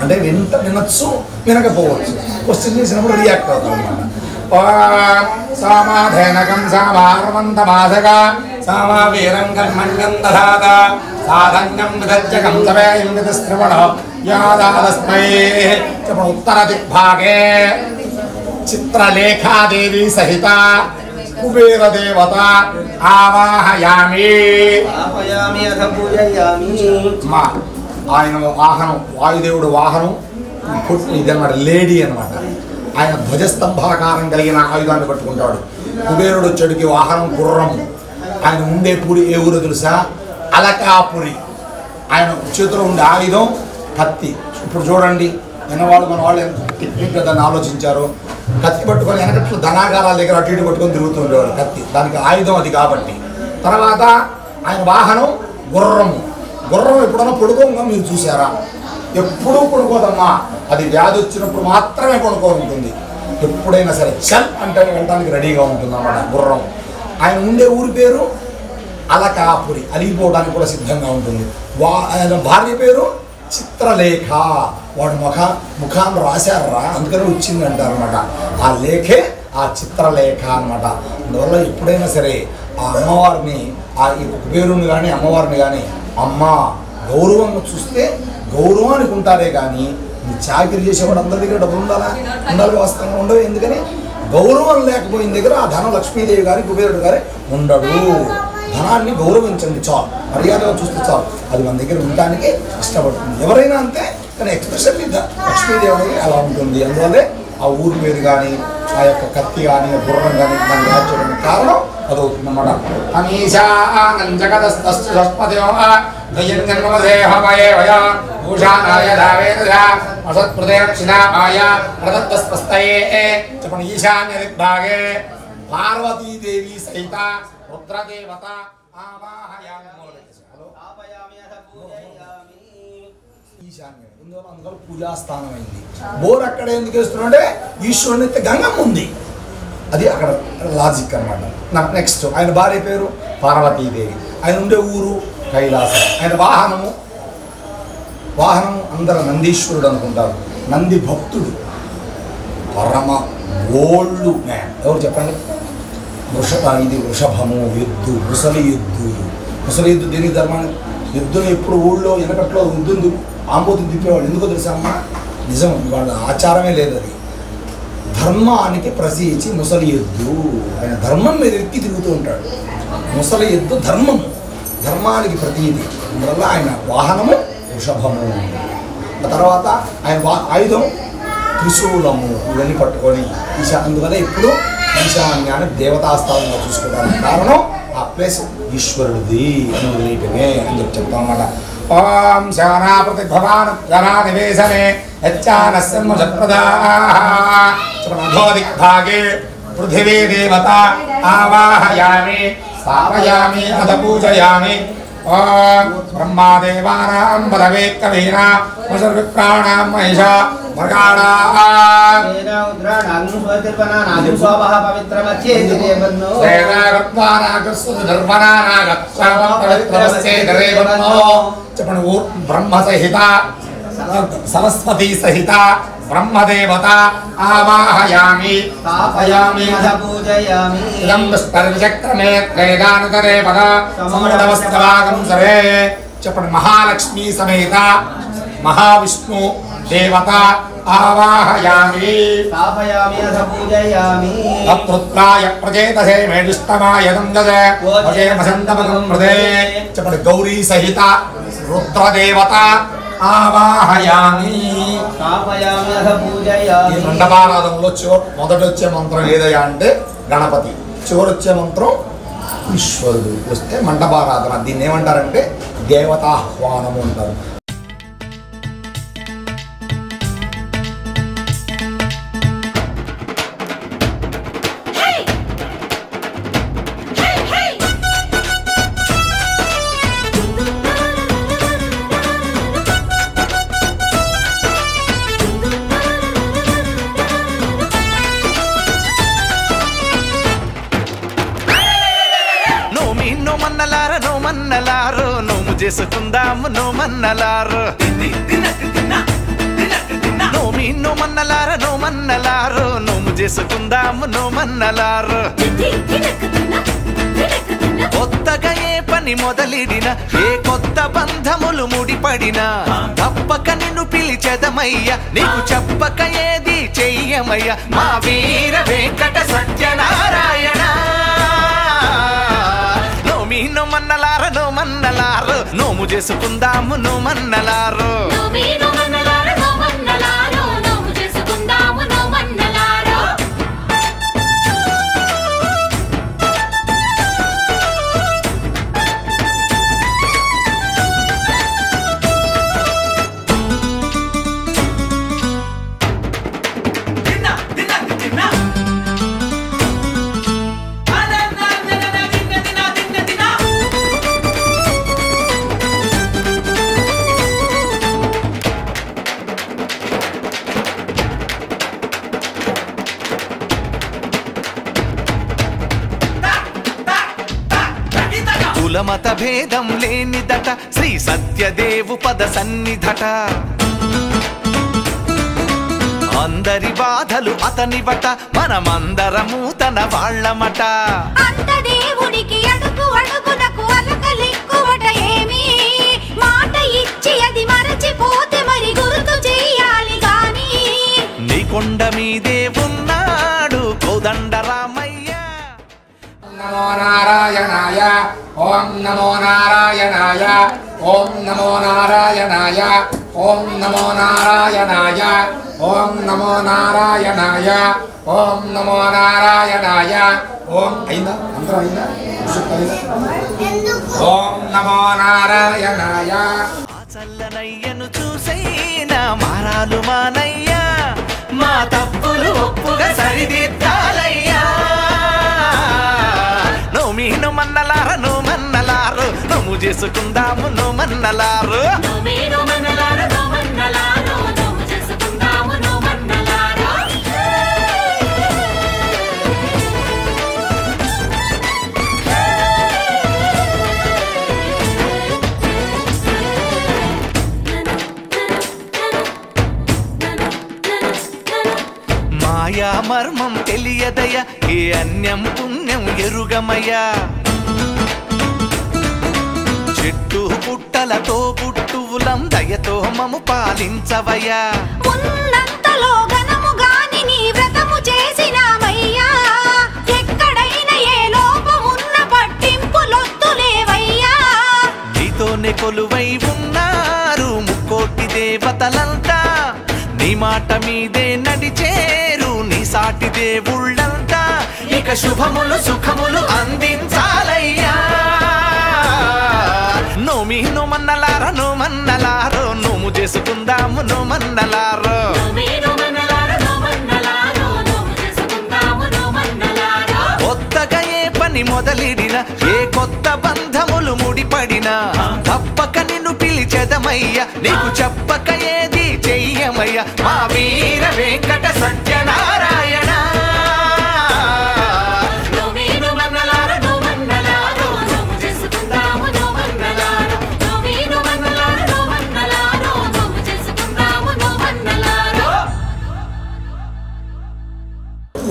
అంటే వినొచ్చు, వినకపోవచ్చు. క్వశ్చన్ చేసినప్పుడు రియాక్ట్ అవుతారు అన్నమాట. సామాధేనకం సామార్వంతమాసక సామవీరం కర్మణ్యం దధాత సాధన్యం విదజ్జకం సవేయం విదశ్రవణ యాదాదస్మై. చెప్పండి. ఉత్తర దిగ్భాగే చిత్రలేఖాదేవి సహిత కుబేరదేవత ఆవాహయామి. ఆయన వాహనం వాయుదేవుడు వాహనం ఇదన్నమాట, లేడీ అనమాట. ఆయన ధ్వజస్తంభాకారం కలిగిన ఆయుధాన్ని పట్టుకుంటాడు. కుబేరుడు చెడుకి వాహనం గుర్రము. ఆయన ఉండే పూడి ఏ ఊరో తెలుసా? అలకాపురి. ఆయన చేతిలో ఉండే ఆయుధం కత్తి. ఇప్పుడు చూడండి, విన్నవాళ్ళు మన వాళ్ళు టెక్నిక్గా దాన్ని ఆలోచించారు. కత్తి పట్టుకొని వెనకట్లు ధనాగారాల దగ్గర అటు ఇటు పట్టుకొని తిరుగుతూ ఉండేవాడు కత్తి. దానికి ఆయుధం అది కాబట్టి. తర్వాత ఆయన వాహనం గుర్రము. గుర్రం ఎప్పుడన్నా పడుకోగా మీరు చూసారా? ఎప్పుడూ పడుకోదమ్మా. అది వ్యాధి వచ్చినప్పుడు మాత్రమే పడుకో ఉంటుంది. ఎప్పుడైనా సరే చల్ అంటే వెళ్ళడానికి రెడీగా ఉంటుంది అన్నమాట గుర్రం. ఆయన ఉండే ఊరి పేరు అలకాపురి. అలిగిపోవడానికి కూడా సిద్ధంగా ఉంటుంది. ఆయన భార్య పేరు చిత్రలేఖ. వాడు ముఖాన్ని రాశారా, అందుకనే వచ్చింది అంటారు అనమాట. ఆ లేఖే ఆ చిత్రలేఖ అనమాట. అందువల్ల ఎప్పుడైనా సరే ఆ అమ్మవారిని, ఆ కుబేరుని కానీ అమ్మవారిని కానీ అమ్మ గౌరవంగా చూస్తే గౌరవానికి ఉంటారే కానీ నీ చాకరీ చేసేవాడు అందరి దగ్గర డబ్బులు ఉండాలి వాస్తవంగా ఉండవు. ఎందుకని గౌరవం లేకపోయిన దగ్గర ఆ ధనం లక్ష్మీదేవి గారి కుబేరుడు గారి ఉండడు. ధనాన్ని గౌరవించండి చాలు, మర్యాదగా చూస్తే చాలు. అది మన దగ్గర ఉండటానికి ఇష్టపడుతుంది. ఎవరైనా అంతే, కానీ ఎక్స్పెషల్లీ లక్ష్మీదేవి అలా ఉంటుంది. అందువల్లే ఆ ఊరి పేరు కానీ ఆ యొక్క కత్తి కానీ గుర్రం కానీ దాన్ని యాడ్ చేయడానికి కారణం అదవుతుంది అన్నమాట. చెప్పండి. ఈశాన్య దిగ్భాగే పార్వతీదేవి సహిత రుద్రదేవత ఈశాన్యం. అందువల్ల పూజాస్థానం అయింది. బోర్ అక్కడ ఎందుకు వేస్తున్నాడంటే ఈశ్వరుని గంగమ్మ ఉంది. అది అక్కడ లాజిక్ అనమాట. నెక్స్ట్ ఆయన భార్య పేరు పార్వతీదేవి. ఆయన ఉండే ఊరు కైలాసం. ఆయన వాహనము అందరూ నందీశ్వరుడు అనుకుంటారు. నంది భక్తుడు, పరమ గోల్డ్ మ్యాన్. ఎవరు చెప్పండి? ఇది వృషభము, ఎద్దు, ముసలి ఎద్దు దేనికి ధర్మాన్ని? ఎద్దును ఎప్పుడు ఊళ్ళో వెనకట్లో ఎద్దును ఆంబోతుని తిప్పేవాళ్ళు. ఎందుకో తెలుసా అమ్మ? నిజం, వాళ్ళ ఆచారమే లేదు. అది ధర్మానికి ప్రసీచి ముసలి ఎద్దు. ఆయన ధర్మం మీద ఎక్కి తిరుగుతూ ఉంటాడు. ముసలి ఎద్దు ధర్మానికి ప్రతీది. అందువల్ల ఆయన వాహనము వృషభము. తర్వాత ఆయన ఆయుధం త్రిశూలము. ఇవన్నీ పట్టుకొని అందువల్ల ఇప్పుడు ఈశాన్యాన్ని దేవతాస్థానంగా చూసుకోవడానికి కారణం ఆ ప్లేస్ ఈశ్వరుడిది అని వదిలేయటమే అని చెప్తాం అన్నమాట. ఓం శానా ప్రతిభవాన్ జనానివేశనే యచ్చానస్యన్ముజప్రదాదిగ్భాగే పృథివీ దేవత ఆవాహయామి స్థాపయామి అధ పూజయామి. ఓం బ్రహ్మాదేవానాం పదవే కవీనా విప్రాణాం మహిషా చెప్పండి. బ్రహ్మ సహిత సరస్వతీ సహిత బ్రహ్మదేవత ఆవాహయామి స్థాపయామి పూజయామి ఇదం పుష్పర్చక్రమే త్రేగానుతరే పద సమృతవస్త్రాగం సరే చెప్పండి. మహాలక్ష్మీ సమేత మహావిష్ణు దేవత ఆవాహయామి స్థాపయామి పూజయామి తత్పుత్రాయ ప్రచేతసే మేడుష్టమాయ దందజే భజే వసంతమకం హృదే చెప్పండి. గౌరీ సహిత రుద్రదేవత ఆవాహయామి స్థాపయామి పూజయామి. ఈ మండపారాధనలో మొదటి వచ్చే మంత్రం ఏదయ్యా అంటే గణపతి, చివరి వచ్చే మంత్రం ఈశ్వరుడు వస్తే మండపారాధన. దీన్ని ఏమంటారంటే దేవతాహ్వానము అంటారు. నోమన్నలారు నోము చేసుకుందాము నోమన్నలారు నోమన్నలారు నోము చేసుకుందాము నోమన్నలారు. కొత్తగా ఏ పని మొదలిడిన ఏ కొత్త బంధములు ముడిపడినా తప్పక నిన్ను పిలిచెదమయ్య నీకు చెప్పక ఏది చెయ్యమయ్య మా వీర వెంకట సత్యనారాయణ. నోమన్నలారు నోము చేసుకుందాము నోమన్నలారు. కులమత భేదం లేనిదట శ్రీ సత్యదేవు పద సన్నిధట. అందరి బాధలు అతనివట మనమందరము తన వాళ్ళమట. అంత దేవుడికి అడుగు అడుగునకు అలకలెక్కువట ఏమి మాట ఇచ్చి అది మరచిపోతే మరి గుర్తు చెయ్యాలి గాని. నీ కొండ మీదే ఉన్నాడు కోదండరామయ్య. నమో నారాయణాయ ఓం నమో నారాయణాయ ఓం నమో నారాయణాయ ఓం నమో నారాయణాయ ఓం నమో నారాయణాయ ఓం నమో నారాయణాయ ఓం అయిందా అందరూ అయిందా ఓం నమో నారాయణాయ. చల్లనయ్యను చూసైనా మారాలు మానయ్యా మా తప్పులు ఒప్పుగా సరిదిద్దాలయ్యా. నోమన్నలారు నోము చేసుకుందాము నోమన్నలారు. మాయా మర్మం తెలియదయ ఏ అన్యం పుణ్యం ఎరుగమయ్యా. చెట్టు పుట్టలతో పుట్టువులం దయతో మము పాలించవయ్యా. ఉన్నంతలో ఘనము గాని నీ వ్రతము చేసినామయ్యా. ఎక్కడైనా ఏ లోపమున్న పట్టింపులొద్దులేవయ్యా. నీతోనే కొలువై ఉన్నారు ముక్కోటి దేవతలంతా నీ మాట మీదే నడిచేరు నీ సాటి దేవుళ్ళంతా. ఇక శుభములు సుఖములు అందించాలయ్యా. నోమన్నలారు నోము చేసుకుందాము నోమన్నలారు. కొత్తగా ఏ పని మొదలిడిన ఏ కొత్త బంధములు ముడిపడినా తప్పక నిన్ను పిలిచెదమయ్య నీకు చెప్పక ఏది చెయ్యమయ్య మా వీర వెంకట సత్యనారాయణ.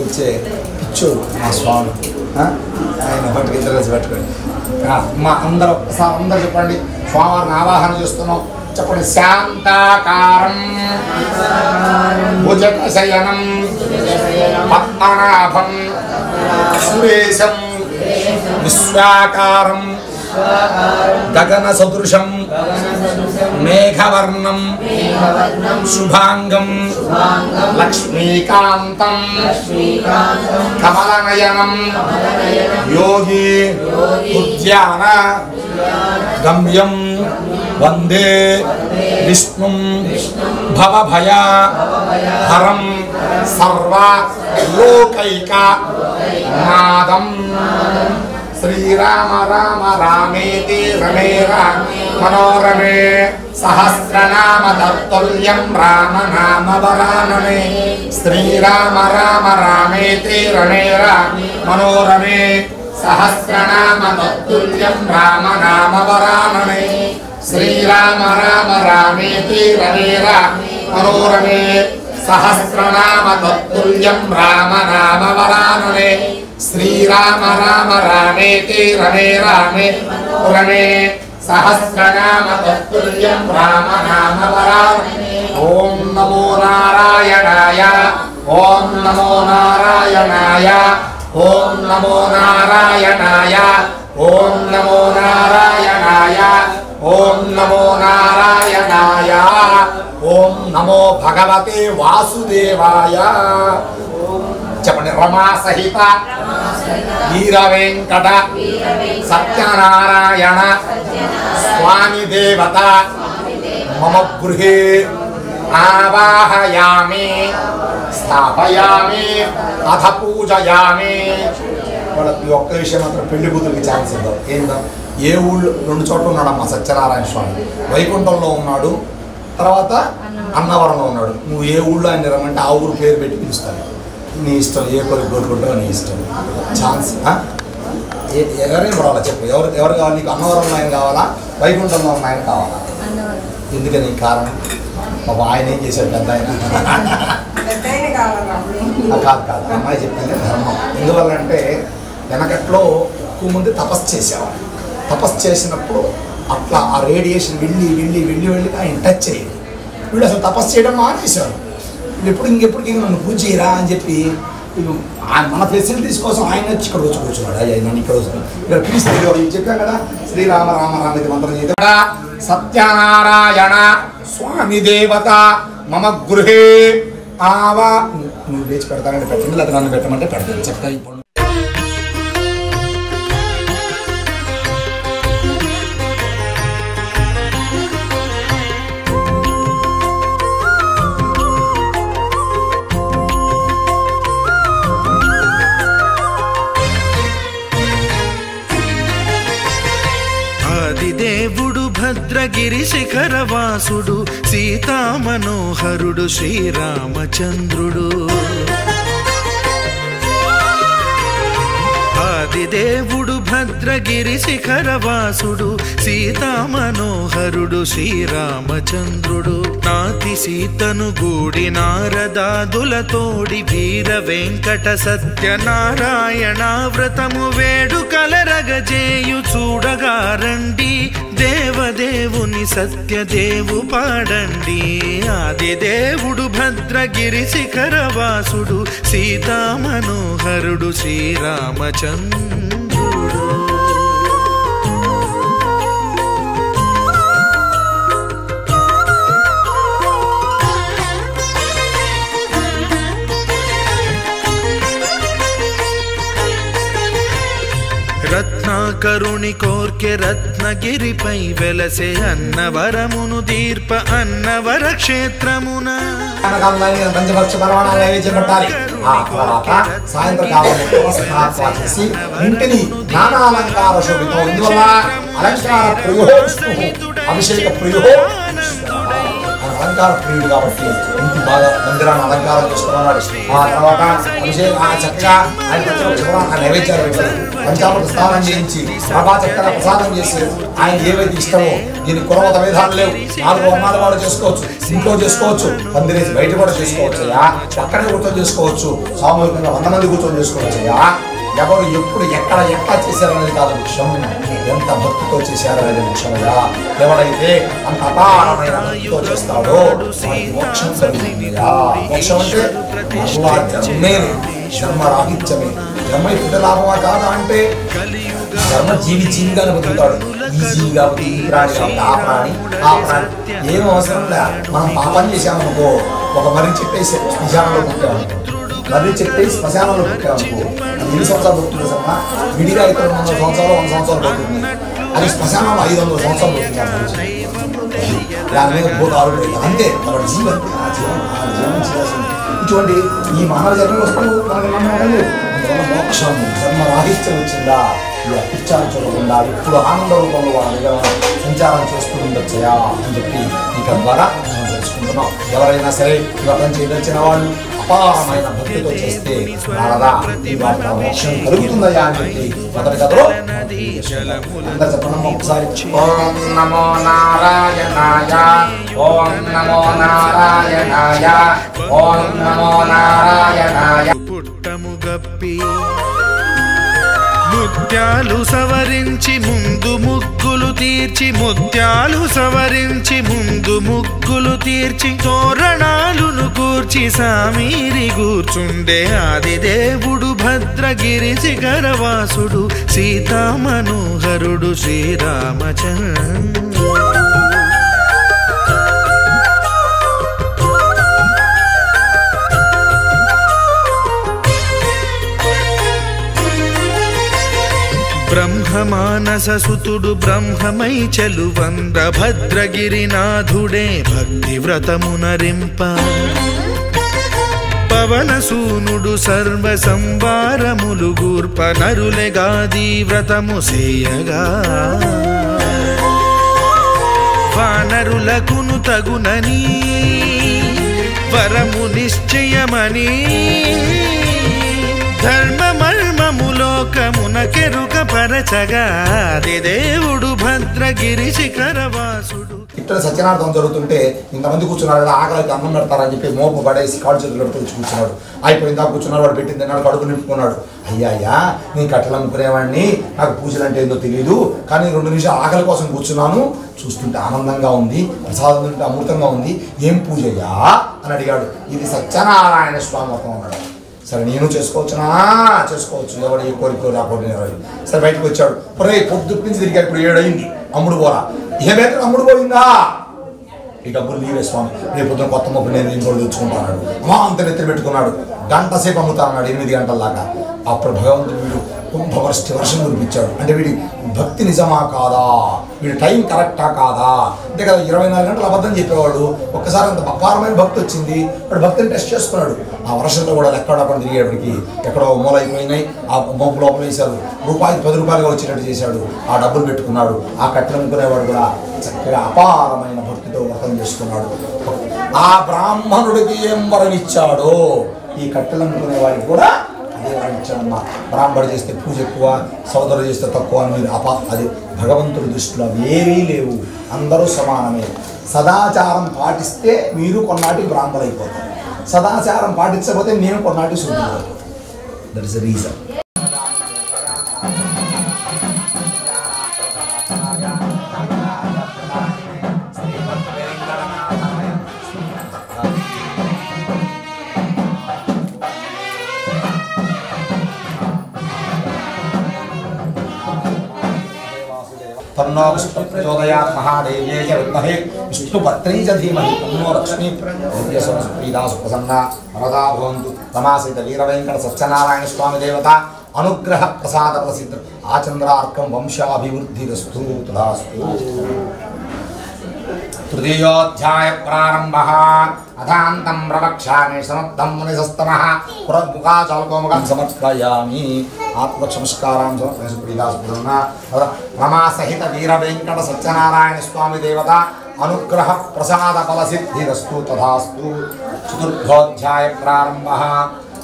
వచ్చే పిచ్చోడు మా స్వామి ఆయన పట్టుకు ఇద్దరు కలిసి పెట్టుకోండి మా అందరూ ఒకసారి అందరూ చెప్పండి స్వామివారిని ఆవాహన చేస్తున్నాం చెప్పండి శాంతాకారం భుజగశయనం పద్మనాభం సురేశం విశ్వాకారం గగన సదృశం మేఘవర్ణం శుభాంగం లక్ష్మీకాంతం కమలనయనం యోగి ఉద్యాన గమ్యం వందే విష్ణుం భవభయ హరం సర్వ లోకైక నాదం శ్రీరామ రామ రామేతి రమే రామే మనోరమే సహస్రనామ తత్తుల్యం రామ నామ వరాననే శ్రీరామ రామ రామేతి రమే రామే మనోరమే సహస్రనామ తత్తుల్యం రామ నామ వరాననే శ్రీరామ రామ రామేతి రమే రామే మనోరమే సహస్రనామ తత్తుల్యం రామ నామ వరాననే శ్రీరామ రామ రామేతి రమే రామే రమే సహస్రనామ తత్తుల్యం రామ నామ వరాననే ఓం నమో నారాయణాయ ఓం నమో నారాయణాయ ఓం నమో నారాయణాయ ఓం నమో నారాయణాయ ఓం నమో నారాయణాయ ఓం నమో భగవతే వాసుదేవాయ చెప్పండి రమా సహిత వీర వెంకట సత్యనారాయణ స్వామి దేవత మమ గృహే ఆవాహయామి స్థాపయామి అథ పూజయామి. వాళ్ళకి ఒక్క విషయం మాత్రం పెళ్లి కూతురికి ఛాన్స్ ఇద్దాం. ఏందో ఏ ఊళ్ళో 2 చోట్ల ఉన్నాడమ్మా సత్యనారాయణ స్వామి. వైకుంఠంలో ఉన్నాడు, తర్వాత అన్నవరంలో ఉన్నాడు. నువ్వు ఏ ఊళ్ళో ఆయన రమ్మంటే ఆ ఊరు పేరు పెట్టి పిలుస్తాను. నీ ఇష్టం, ఏ కొరకు కోరుకుంటావో నీ ఇష్టం. ఛాన్స్ ఎవరేం రావాలా చెప్పు. ఎవరు కావాలి నీకు? అన్నవరంలో ఆయన కావాలా, వైకుంఠంలో ఉన్న ఆయన కావాలా? ఎందుకని కారణం? బాబా ఆయన ఏం చేశాడు పెద్ద ఆయన? కాదు అమ్మాయి చెప్పింది ధర్మం. ఎందువల్లంటే వెనకట్లో ఎక్కువ మంది తపస్సు చేసేవాళ్ళు. తపస్సు చేసినప్పుడు అట్లా ఆ రేడియేషన్ వెళ్ళి ఆయన టచ్ అయ్యేది. వీళ్ళు అసలు తపస్సు చేయడం మానేశారు. వీళ్ళు ఇంకెప్పుడు నన్ను పూజ చేయరా అని చెప్పి మన ఫెసిలిటీస్ కోసం ఆయన వచ్చి ఇక్కడ వచ్చి కూర్చున్నాడు. అయ్యా నన్ను ఇక్కడ ఇక్కడ పిలిస్తే చెప్పాం కదా శ్రీరామ రామ రామ ఇది మంత్రం చేద్దాం. సత్యనారాయణ స్వామి దేవత మమ గృహే ఆవా. నువ్వు లేచి పెడతానంటే పెట్టండి, లేదా నన్ను పెట్టమంటే పెడతాను. చెప్తా ఇప్పుడు దేవుడు భద్రగిరి శిఖరవాసుడు సీతా మనోహరుడు శ్రీరామచంద్రుడు. ఆదిదేవుడు భద్రగిరి శిఖరవాసుడు సీతా మనోహరుడు శ్రీరామచంద్రుడు. నాతి సీతను గూడి నారదాదులతోడి వీర వెంకట సత్యనారాయణ వ్రతము వేడుకలరగజేయు చూడగా రండి. దేవదేవుని సత్యదేవు పాడండి. ఆదిదేవుడు భద్రగిరి శిఖరవాసుడు సీతా మనోహరుడు శ్రీరామచంద్రుడు. రత్నాకరుని కోర్కె రత్నగిరిపై వెలసే అన్నవరమును దీర్ప అన్నవర క్షేత్రమున పంచపక్ష పరమాణాలు నైవేద్యం పెట్టాలి. ఆ తర్వాత సాయంత్రకాలం చేసి ఇంటిని నానాలంకార శోభితం. ఇందువల్ల అలంకార ప్రియో అభిషేక ప్రియో అలంకార ప్రియుడు కాబట్టి ఇంటి బాగా మందిరాన్ని అలంకారం చేసుకున్నాడు. ఆ తర్వాత చక్కగా ఆయన నైవేద్యాలు పెట్టారు, పంచామృత స్నానం చేయించి బాబా చక్కగా ప్రసాదం చేసి ఆయన ఏవైతే ఇష్టమో దీనికి కులమత భేదాలు లేవు. 4 వర్ణాల వాళ్ళు చేసుకోవచ్చు, ఇంట్లో చేసుకోవచ్చు, పందిరేసి బయట కూడా చేసుకోవచ్చు అయ్యా, అక్కడే కూర్చొని చేసుకోవచ్చు, సామూహికంగా 100 మంది కూర్చొని చేసుకోవచ్చు అయ్యా. ఎవరు ఎప్పుడు ఎక్కడ ఎట్లా చేశారనేది కాదు ముఖ్యం, ఎంత భక్తితో చేశారనేది ముఖ్యమయ్యా. ఎవడైతే అంత అపారమైన భక్తితో చేస్తాడో మోక్షం కలుగుతుందయ్యా. మోక్షం అంటే మరలా జన్మే, జన్మ రాహిత్యమే. జన్మ ఇప్పుడు లాభమా కాదా అంటే జన్మ జీవిగానే బతుకుతాడు, ఈజీగా బతుకు ప్రాణి కాబట్టి ఆ ప్రాణి ఏం అవసరం లే. మనం పాపం చేశామనుకో, ఒక మర్రి చెట్టేసి శ్మశానంలో పుట్టామనుకో, మర్రి చెట్టేసి శ్మశానంలో పుట్టామనుకో, అది 2 సంవత్సరాలు బతుకుతుంది సమ్మా. విడిగా అయితే 200 సంవత్సరాలు 100 సంవత్సరాలు బతుకుతుంది, అది శ్మశానంలో 500 సంవత్సరాలు బతుకుతుంది. దాని మీద పోటీ ఆవిడ అంతే, కాబట్టి జీవం చేయాల్సింది. ఇటువంటి ఈ మానవ జన్మ వస్తువు మనకు నమ్మకం లేదు. మోక్షం జన్మ రాహిత్యం వచ్చిందా, ఈ అపిచ్చాన్ని చూడకుండా ఇప్పుడు ఆనంద రూపంలో వాళ్ళ దగ్గర సంచారం చేస్తూ ఉండొచ్చయా అని చెప్పి ఇక ద్వారా మనం తెలుసుకుంటున్నాం. ఎవరైనా సరే వ్రతం చేయదలిచిన వాళ్ళు అపారమైన భక్తితో చేస్తే నారదా ఈ వాటి మోక్షం కలుగుతుందయ్యా అని చెప్పి మొదటి కథలో అందరు చెప్పడం ఒకసారి. ఓం నమో నారాయణాయ, ఓం నమో నారాయణాయ, ఓం నమో నారాయణాయ. పుట్టము గప్పి ముత్యాలు సవరించి ముందు ముగ్గులు తీర్చి, ముత్యాలు సవరించి ముందు ముగ్గులు తీర్చి, తోరణాలును కూర్చి సామీరి కూర్చుండే ఆదిదేవుడు భద్రగిరి శిఖరవాసుడు సీతా మనోహరుడు శ్రీరామచంద్ర. బ్రహ్మమానస సుతుడు బ్రహ్మమై చలువంద్ర భద్రగిరినాథుడే భక్తి వ్రతమునరింప, పవనసూనుడు సర్వ సంవారములు గూర్ప, నరులెగాది వ్రతము సేయగా, వానరులకును తగునని వరము నిశ్చయమని, ధర్మమర్మములోకమునకెరుక పరచగా దేవుడు భద్రగిరి శిఖరవాసుడు. ఇక్కడ సత్యనార్థం జరుగుతుంటే ఇంతమంది కూర్చున్నారు కదా, ఆకలికి అన్నం పెడతారని చెప్పి మోపు పడేసి కాళ్ళు చేతులు కడుపుకొచ్చి కూర్చున్నాడు. అయిపోయిందా కూర్చున్నాడు, వాడు పెట్టింది తిన్నాడు, కడుపు నింపుకున్నాడు. అయ్యా నేను కట్టెలు అమ్ముకునేవాడిని, నాకు పూజలు అంటే ఏందో తెలియదు, కానీ 2 నిమిషాలు ఆకలి కోసం కూర్చున్నాను, చూస్తుంటే ఆనందంగా ఉంది, ప్రసాదం తింటే అమృతంగా ఉంది, ఏం పూజ అయ్యా అని అడిగాడు. ఇది సత్యనారాయణ స్వామి వ్రతం అన్నాడు. సరే నేను చేసుకోవచ్చునా, చేసుకోవచ్చు, ఎవడు ఏ కోరికలు రాకూడదు నెరవేరు. సరే బయటకు వచ్చాడు, పొద్దుటి నుంచి తిరిగా ఇప్పుడు 7 అయింది, అమ్ముడు పోరా, ఏమైతే అమ్ముడు పోయిందా, ఈ డబ్బులు నీవే స్వామి, రేపు పొద్దున కొత్త మొక్క నేను కూడా తెచ్చుకుంటాడు. అమ్మా అంత నెత్తి పెట్టుకున్నాడు, 1 గంట సేపు అమ్ముతానన్నాడు, 8 గంటల దాకా. అప్పుడు భగవంతుడు వీడు వర్షం కురిపించాడు. అంటే వీడి భక్తి నిజమా కాదా, వీడి టైం కరెక్టా కాదా, అంతే కదా. 24 గంటలు అబద్ధం చెప్పేవాడు, ఒక్కసారి అంత అపారమైన భక్తి వచ్చింది, వాడు భక్తిని టెస్ట్ చేసుకున్నాడు. ఆ వర్షంలో కూడా ఎక్కడక్కడ తిరిగేవాడికి ఎక్కడో మూల అయిపోయినాయి, ఆ మోపు లోపల వేశారు, రూపాయికి 10 రూపాయలుగా వచ్చేటట్టు చేశాడు, ఆ డబ్బులు పెట్టుకున్నాడు. ఆ కట్టెలు అమ్ముకునేవాడు కూడా చక్కగా అపారమైన భక్తితో వ్రతం చేసుకున్నాడు. ఆ బ్రాహ్మణుడికి ఏం వరం ఇచ్చాడో ఈ కట్టెలు అమ్ముకునేవాడికి కూడా అదే వరం ఇచ్చాడమ్మా. బ్రాహ్మణుడు చేస్తే పూజ ఎక్కువ, సోదరుడు చేస్తే తక్కువ అని మీరు అది భగవంతుడి దృష్టిలో ఏమీ లేవు, అందరూ సమానమే. సదాచారం పాటిస్తే మీరు కొన్నాటికి బ్రాహ్మణులు అయిపోతారు, సదాచారం పాటించకపోతే నేను కొన్నాటికి శుద్ధి అయిపోతాను. That is the reason. तन्नो विष्णुप्रचोदयात् महादेव्यै च विद्महे विष्णुपत्न्यै च धीमहि तन्नो लक्ष्मी प्रीता सुप्रसन्ना वरदा भवन्तु। रमासहित वीरवेंकट सत्यनारायण स्वामी देवता अनुग्रह प्रसाद प्रसिद्ध आचंद्रार्कं वंशाभिवृद्धिरस्तु तदास्तु। तृतीयोऽध्याय प्रारम्भः। अथान्तं प्रवक्ष्यामि समुद्धं मुनिसस्तमः पुरमुखाचालकोमुखं समर्पयामि। आत्मक्षमस्कारां समर्पयामि। प्रीता सुप्रसन्ना रमा सहित वीर वेंकट सत्यनारायण स्वामी देवता అనుగ్రహ ప్రసాద ఫల సిద్ధిరస్తు తథాస్తు. చతుర్థోధ్యాయ ప్రారంభ.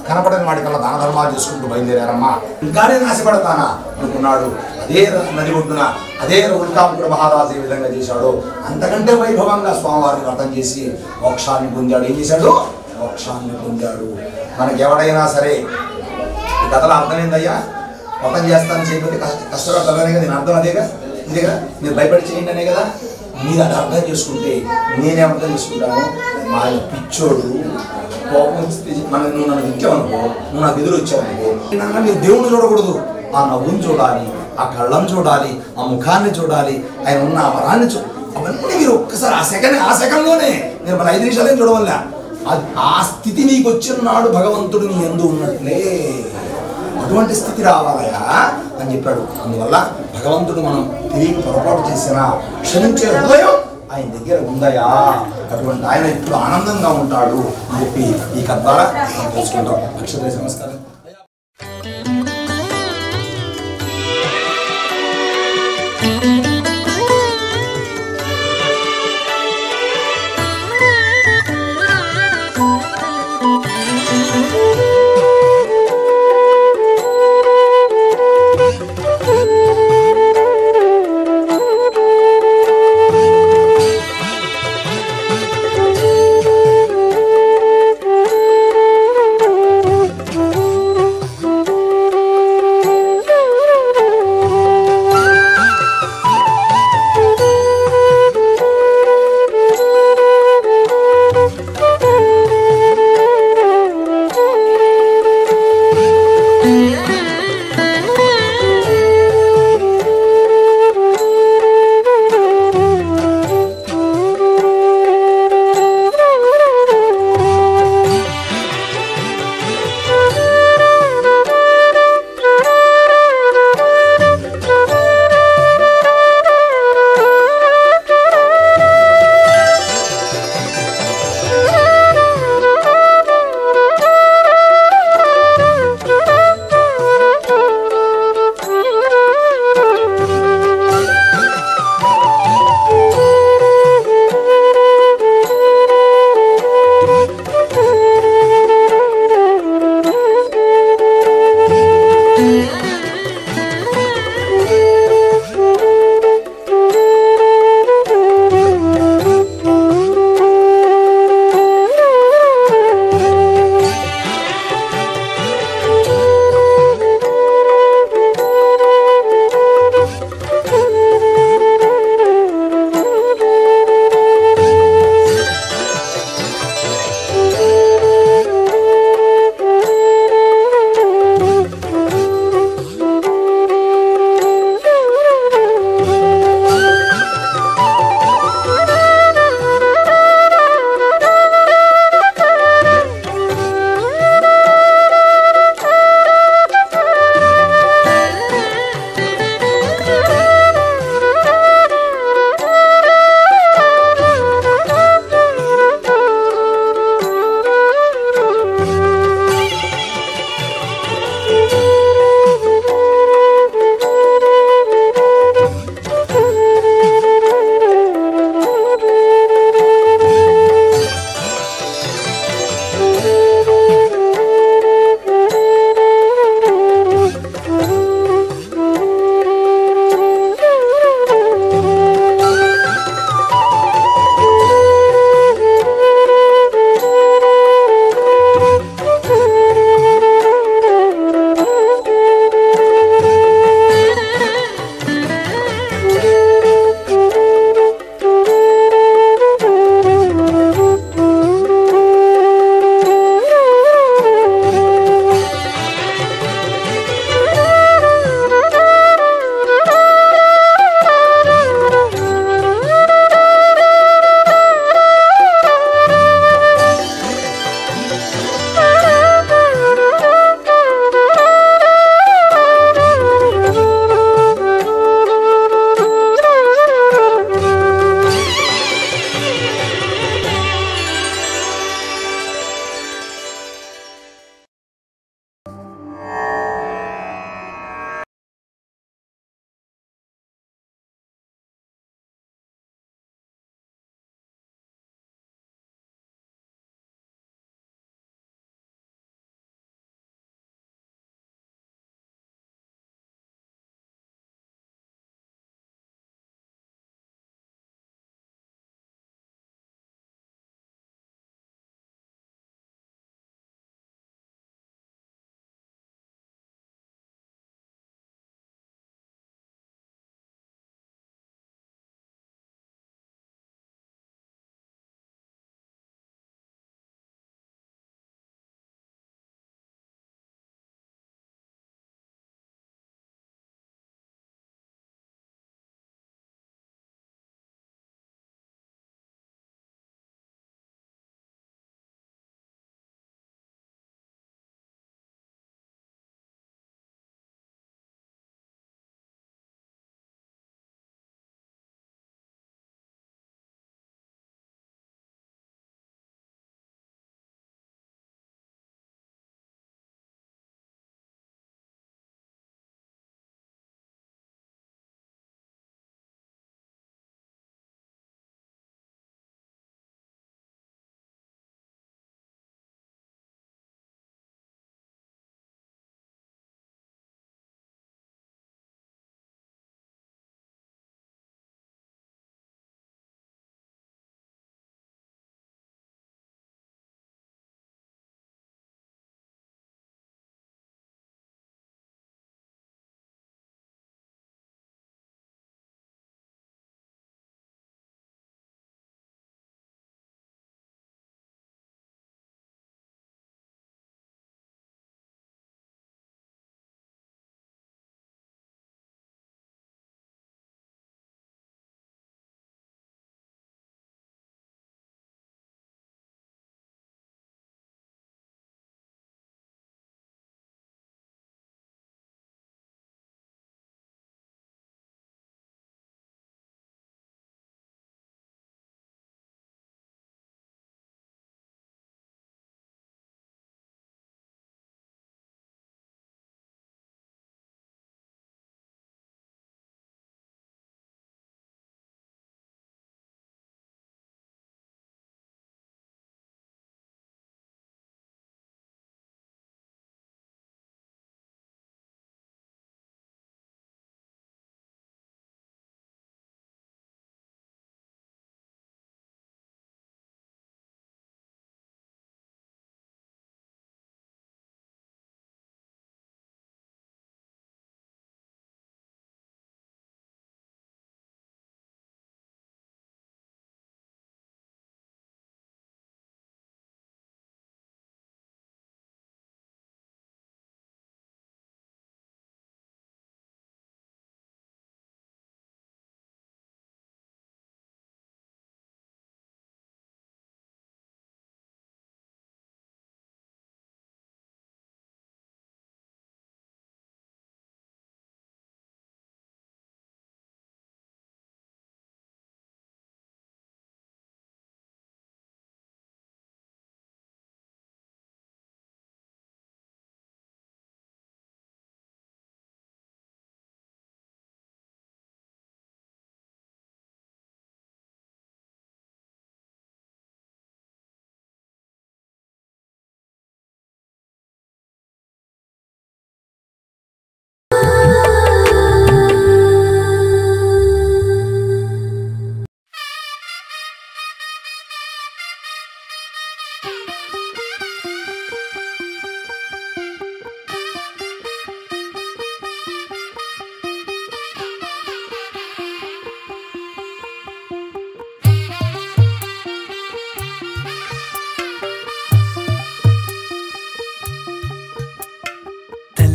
కనపడని వాడికల్లా దాన ధర్మాలు చేసుకుంటూ బయలుదేరారమ్మా. ఇంకా నేను ఆశపడతానా అనుకున్నాడు. అదే నది ఒడ్డున అదే ఉల్కాముకుడు మహారాజు ఏ విధంగా చేశాడో అంతకంటే వైభవంగా స్వామివారిని వ్రతం చేసి మోక్షాన్ని పొందాడు. ఏం చేశాడు? మోక్షాన్ని పొందాడు. మనకి ఎవడైనా సరే ఈ కథలో అర్థమైందయ్యా, వ్రతం చేస్తాను చేయకపోతే కష్టపడతానే కదా. నేను అర్థం అదేగా, ఇదేగా. మీరు భయపడి చేయండి అనే కదా. మీరు అది అర్థం చేసుకుంటే నేనే అర్థం చేసుకుంటాను. మా పిచ్చోడు కోపం నువ్వు నన్ను ఇచ్చావనుకో, నువ్వు నాకు ఎదురు వచ్చావనుకో, మీరు దేవుణ్ణి చూడకూడదు, ఆ నవ్వుని చూడాలి, ఆ కళ్ళను చూడాలి, ఆ ముఖాన్ని చూడాలి, ఆయన ఉన్న ఆ వరాన్ని అవన్నీ మీరు ఒక్కసారి ఆ సెకండ్లోనే మీరు మన 5 నిమిషాలేం చూడవల్ల ఆ స్థితి నీకు వచ్చిన నాడు భగవంతుడు నీ యందు ఉన్నట్లే. అటువంటి స్థితి రావాలయా అని చెప్పాడు. అందువల్ల భగవంతుడు మనం తిరిగి పొరపాటు చేసినా క్షమించే హృదయం ఆయన దగ్గర ఉందయా. అటువంటి ఆయన ఇప్పుడు ఆనందంగా ఉంటాడు అని చెప్పి ఈ కథ ద్వారా మనం తెలుసుకుంటాం. అక్షయ నమస్కారం.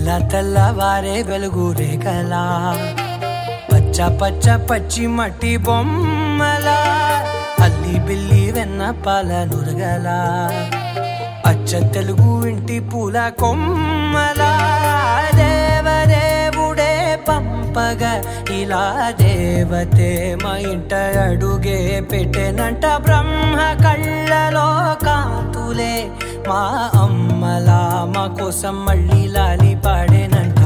తెల్ల తెల్లవారే వెలుగు రేఖలా పచ్చ పచ్చ పచ్చి మట్టి బొమ్మలా అల్లి బిల్లి వెన్న పాల నురగలా అచ్చ తెలుగు ఇంటి పూల కొమ్మలా దేవదేవుడే పంపగా ఇలా దేవతే మా ఇంట అడుగే పెట్టెనంట బ్రహ్మ కళ్ళలో కాంతులే మా అమ్మలా మా కోసం మళ్ళీ లాలి పాడేనంట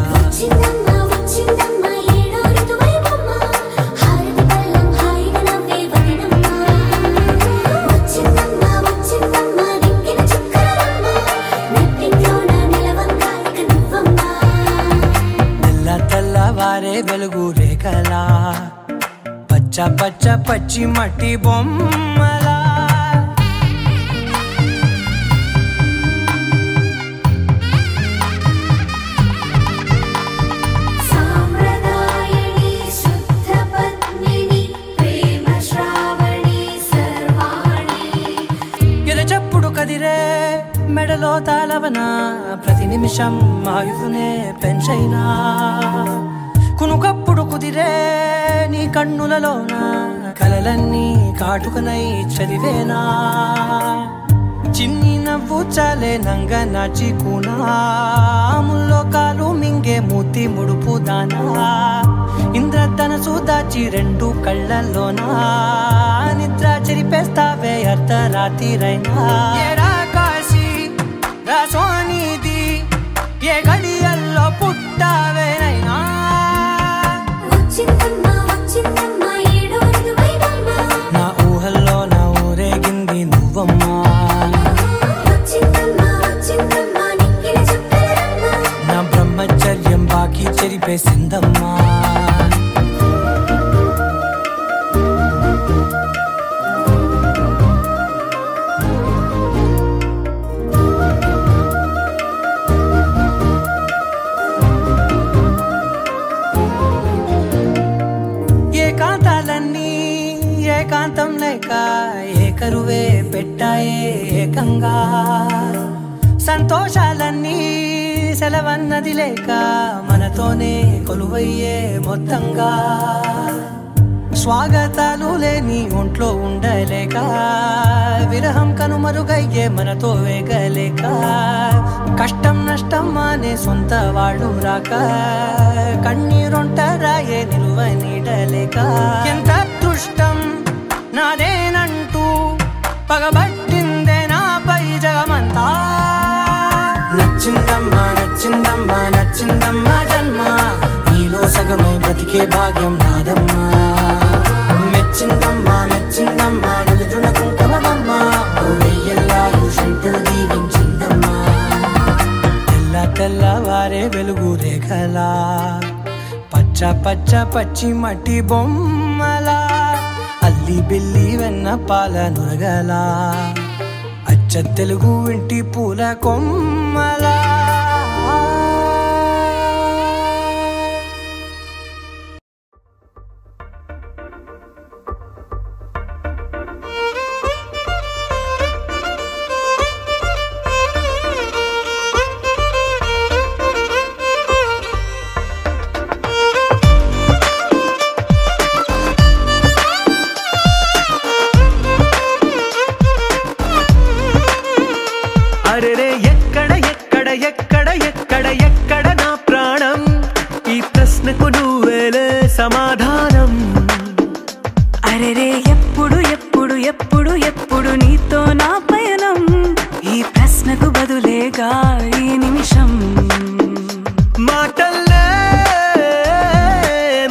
తెల్లవారే వెలుగు రేఖలా పచ్చ పచ్చ పచ్చి మట్టి బొమ్మలా ఎరచప్పుడు కదిరే మెడలో తాళవన ప్రతి నిమిషం ఆయువునే పెంచైనా కునుకప్పుడు కుదిరే నీ కన్నులలోన కలలన్నీ కాటుకనై చదివేనా చిన్ని నవ్వు చాలే నంగ నాచి కూనాముల్లో కాలు మింగే మూతి ముడుపు దానా ఇంద్రధనసు దాచి రెండు కళ్ళల్లోనా నిద్ర చెరిపేస్తావే అర్ధరాత్రిరైనా ఏడా కాశీ రాసోనిది ఏ గడియల్లో పుట్టావేనైనా నా ఊహల్లో నా ఊరేగింది నువ్వమ్మా నా బ్రహ్మచర్యం బాకీ చెరిపేసిందమ్మా ఏకాంతాలన్నీ ఏకాంతం లేక ఏకరువే పెట్టాయే ఏకంగా సంతోషాలన్నీ సెలవన్నది లేక మనతోనే కొలువయ్యే మొత్తంగా స్వాగతాలు లేని ఒంట్లో ఉండలేక విరహం కనుమరుగయ్యే మనతో వేగలేక కష్టం నష్టం అనే సొంత వాళ్ళు రాక కన్నీరొంటరాయే నిలువ నీడలేక ఎంత అదృష్టం నాదేనంటూ పగబట్టిందే నాపై జగమంతా నచ్చిందమ్మా నచ్చిందమ్మా నచ్చిందమ్మా జన్మ నీలో సగమై బ్రతికే భాగ్యం నాదమ్మా మెచ్చిందమ్మా మెచ్చిందమ్మా నిలుచున కుంకుమమ్మా వెయ్యల్లాలు శంకులు దీవించిందమ్మా తెల్ల తెల్లవారే వెలుగు రేఖలా పచ్చ పచ్చ పచ్చి మట్టి బొమ్మలా అల్లి బిల్లి వెన్న పాల నురగలా అచ్చ తెలుగు ఇంటి పూల కొమ్మలా సమాధానం అరెరే ఎప్పుడు ఎప్పుడు ఎప్పుడు ఎప్పుడు నీతో నా పయనం ఈ ప్రశ్నకు బదులేగా ఈ నిమిషం మాటల్లే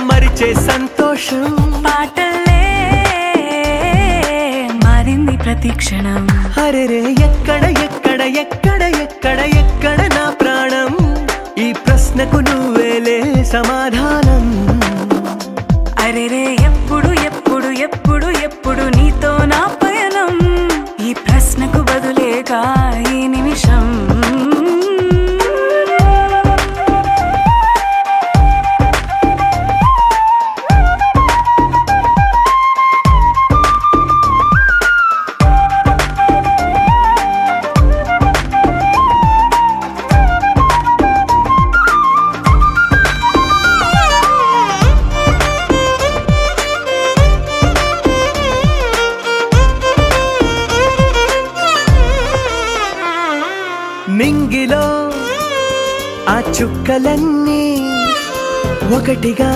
మరిచే సంతోషం పాటల్లే మారింది ప్రతి క్షణం అరెరే ఎక్కడ ఎక్కడ ఎక్కడ ఎక్కడ ఎక్కడ నా ప్రాణం ఈ ప్రశ్నకు నువ్వేలే సమాధానం అరెరే ఎప్పుడు ఎప్పుడు ఎప్పుడు ఎప్పుడు నీతో నా పయనం ఈ ప్రశ్నకు బదులేగా ఈ నిమిషం ఆ చుక్కలన్నీ ఒకటిగా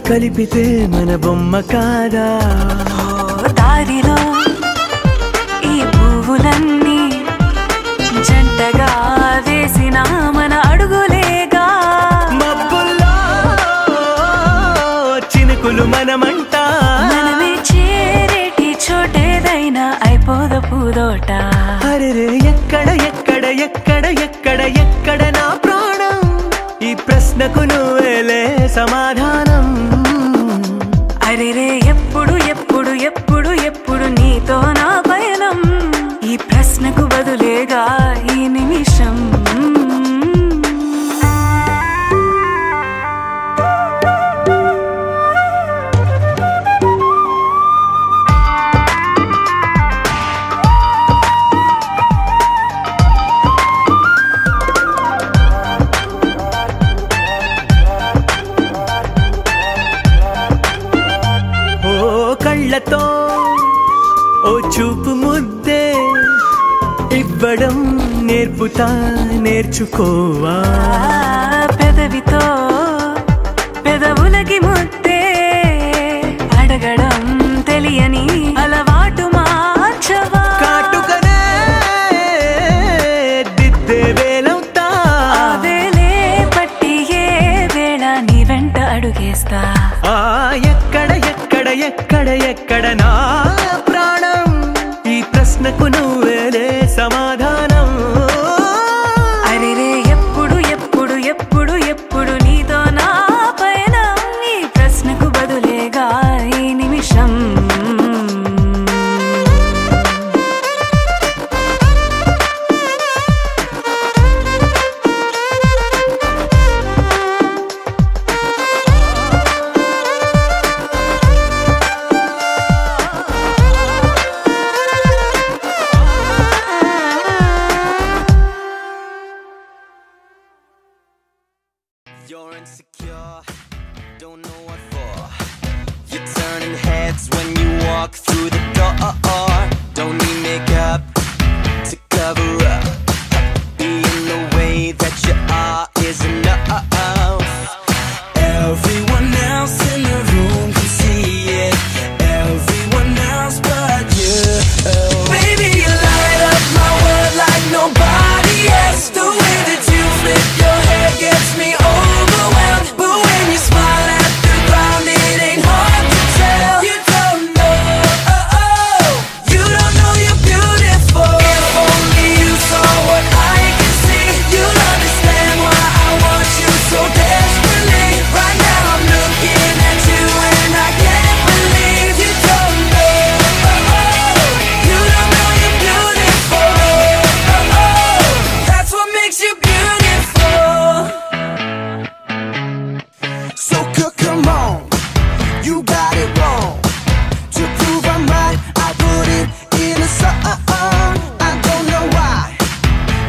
కలిపితే మన బొమ్మ కాదా దారిలో ఈ పువ్వులన్నీ జంటగా వేసిన మన అడుగులేగా మబ్బుల్లో చినుకులు మనమంట మనమే చేరేటి చోటేదైనా అయిపోద పూదోట అరెరే ఎక్కడ ఎక్కడ ఎక్కడ ఎక్కడ ఎక్కడ నా ప్రాణం ఈ ప్రశ్నకు నువ్వేలే సమాధానం అరెరే ఎప్పుడు ఎప్పుడు ఎప్పుడు ఎప్పుడు నీతో నా పయనం ఈ ప్రశ్నకు బదులేగా ఈ నిమిషం కళ్ళతో ఓ చూపు ముద్దే ఇవ్వడం నేర్పుతా నేర్చుకోవా పెదవితో పెదవులకి ముద్దే అడగడం తెలియని అలవాటు మార్చవా కాటుకనే దిద్దే వేలవుతా ఆ వేలే పట్టి ఏ వేళ నీ వెంట అడుగేస్తా ఎక్కడ ఎక్కడ ఎక్కడ ఎక్కడ నా ప్రాణం ఈ ప్రశ్నకు నువ్వేలే సమాధానం అరెరే ఎప్పుడు ఎప్పుడు ఎప్పుడు ఎప్పుడు నీతో నా పైన ఈ ప్రశ్నకు బదులేగా ఈ నిమిషం You're insecure, don't know what for. You're turning heads when you walk through the door. Don't need makeup to cover up. Being the way that you are is enough. Everyone else in the room can see it. Everyone else but you. Baby, you light up my world like nobody else. The way that you flip your hair gets me overwhelmed. But when you smile at the ground, it ain't hard to tell. You don't know, you don't know you're beautiful. If only you saw what I can see, you'd understand why I want you so desperately. Right now I'm looking at you and I can't believe you don't know, you don't know you're beautiful. That's what makes you beautiful. So come on, you got it wrong. To prove I'm right, I put it in a song. I don't know why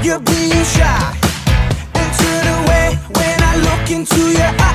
you're being shy and turn away when I look into your eyes.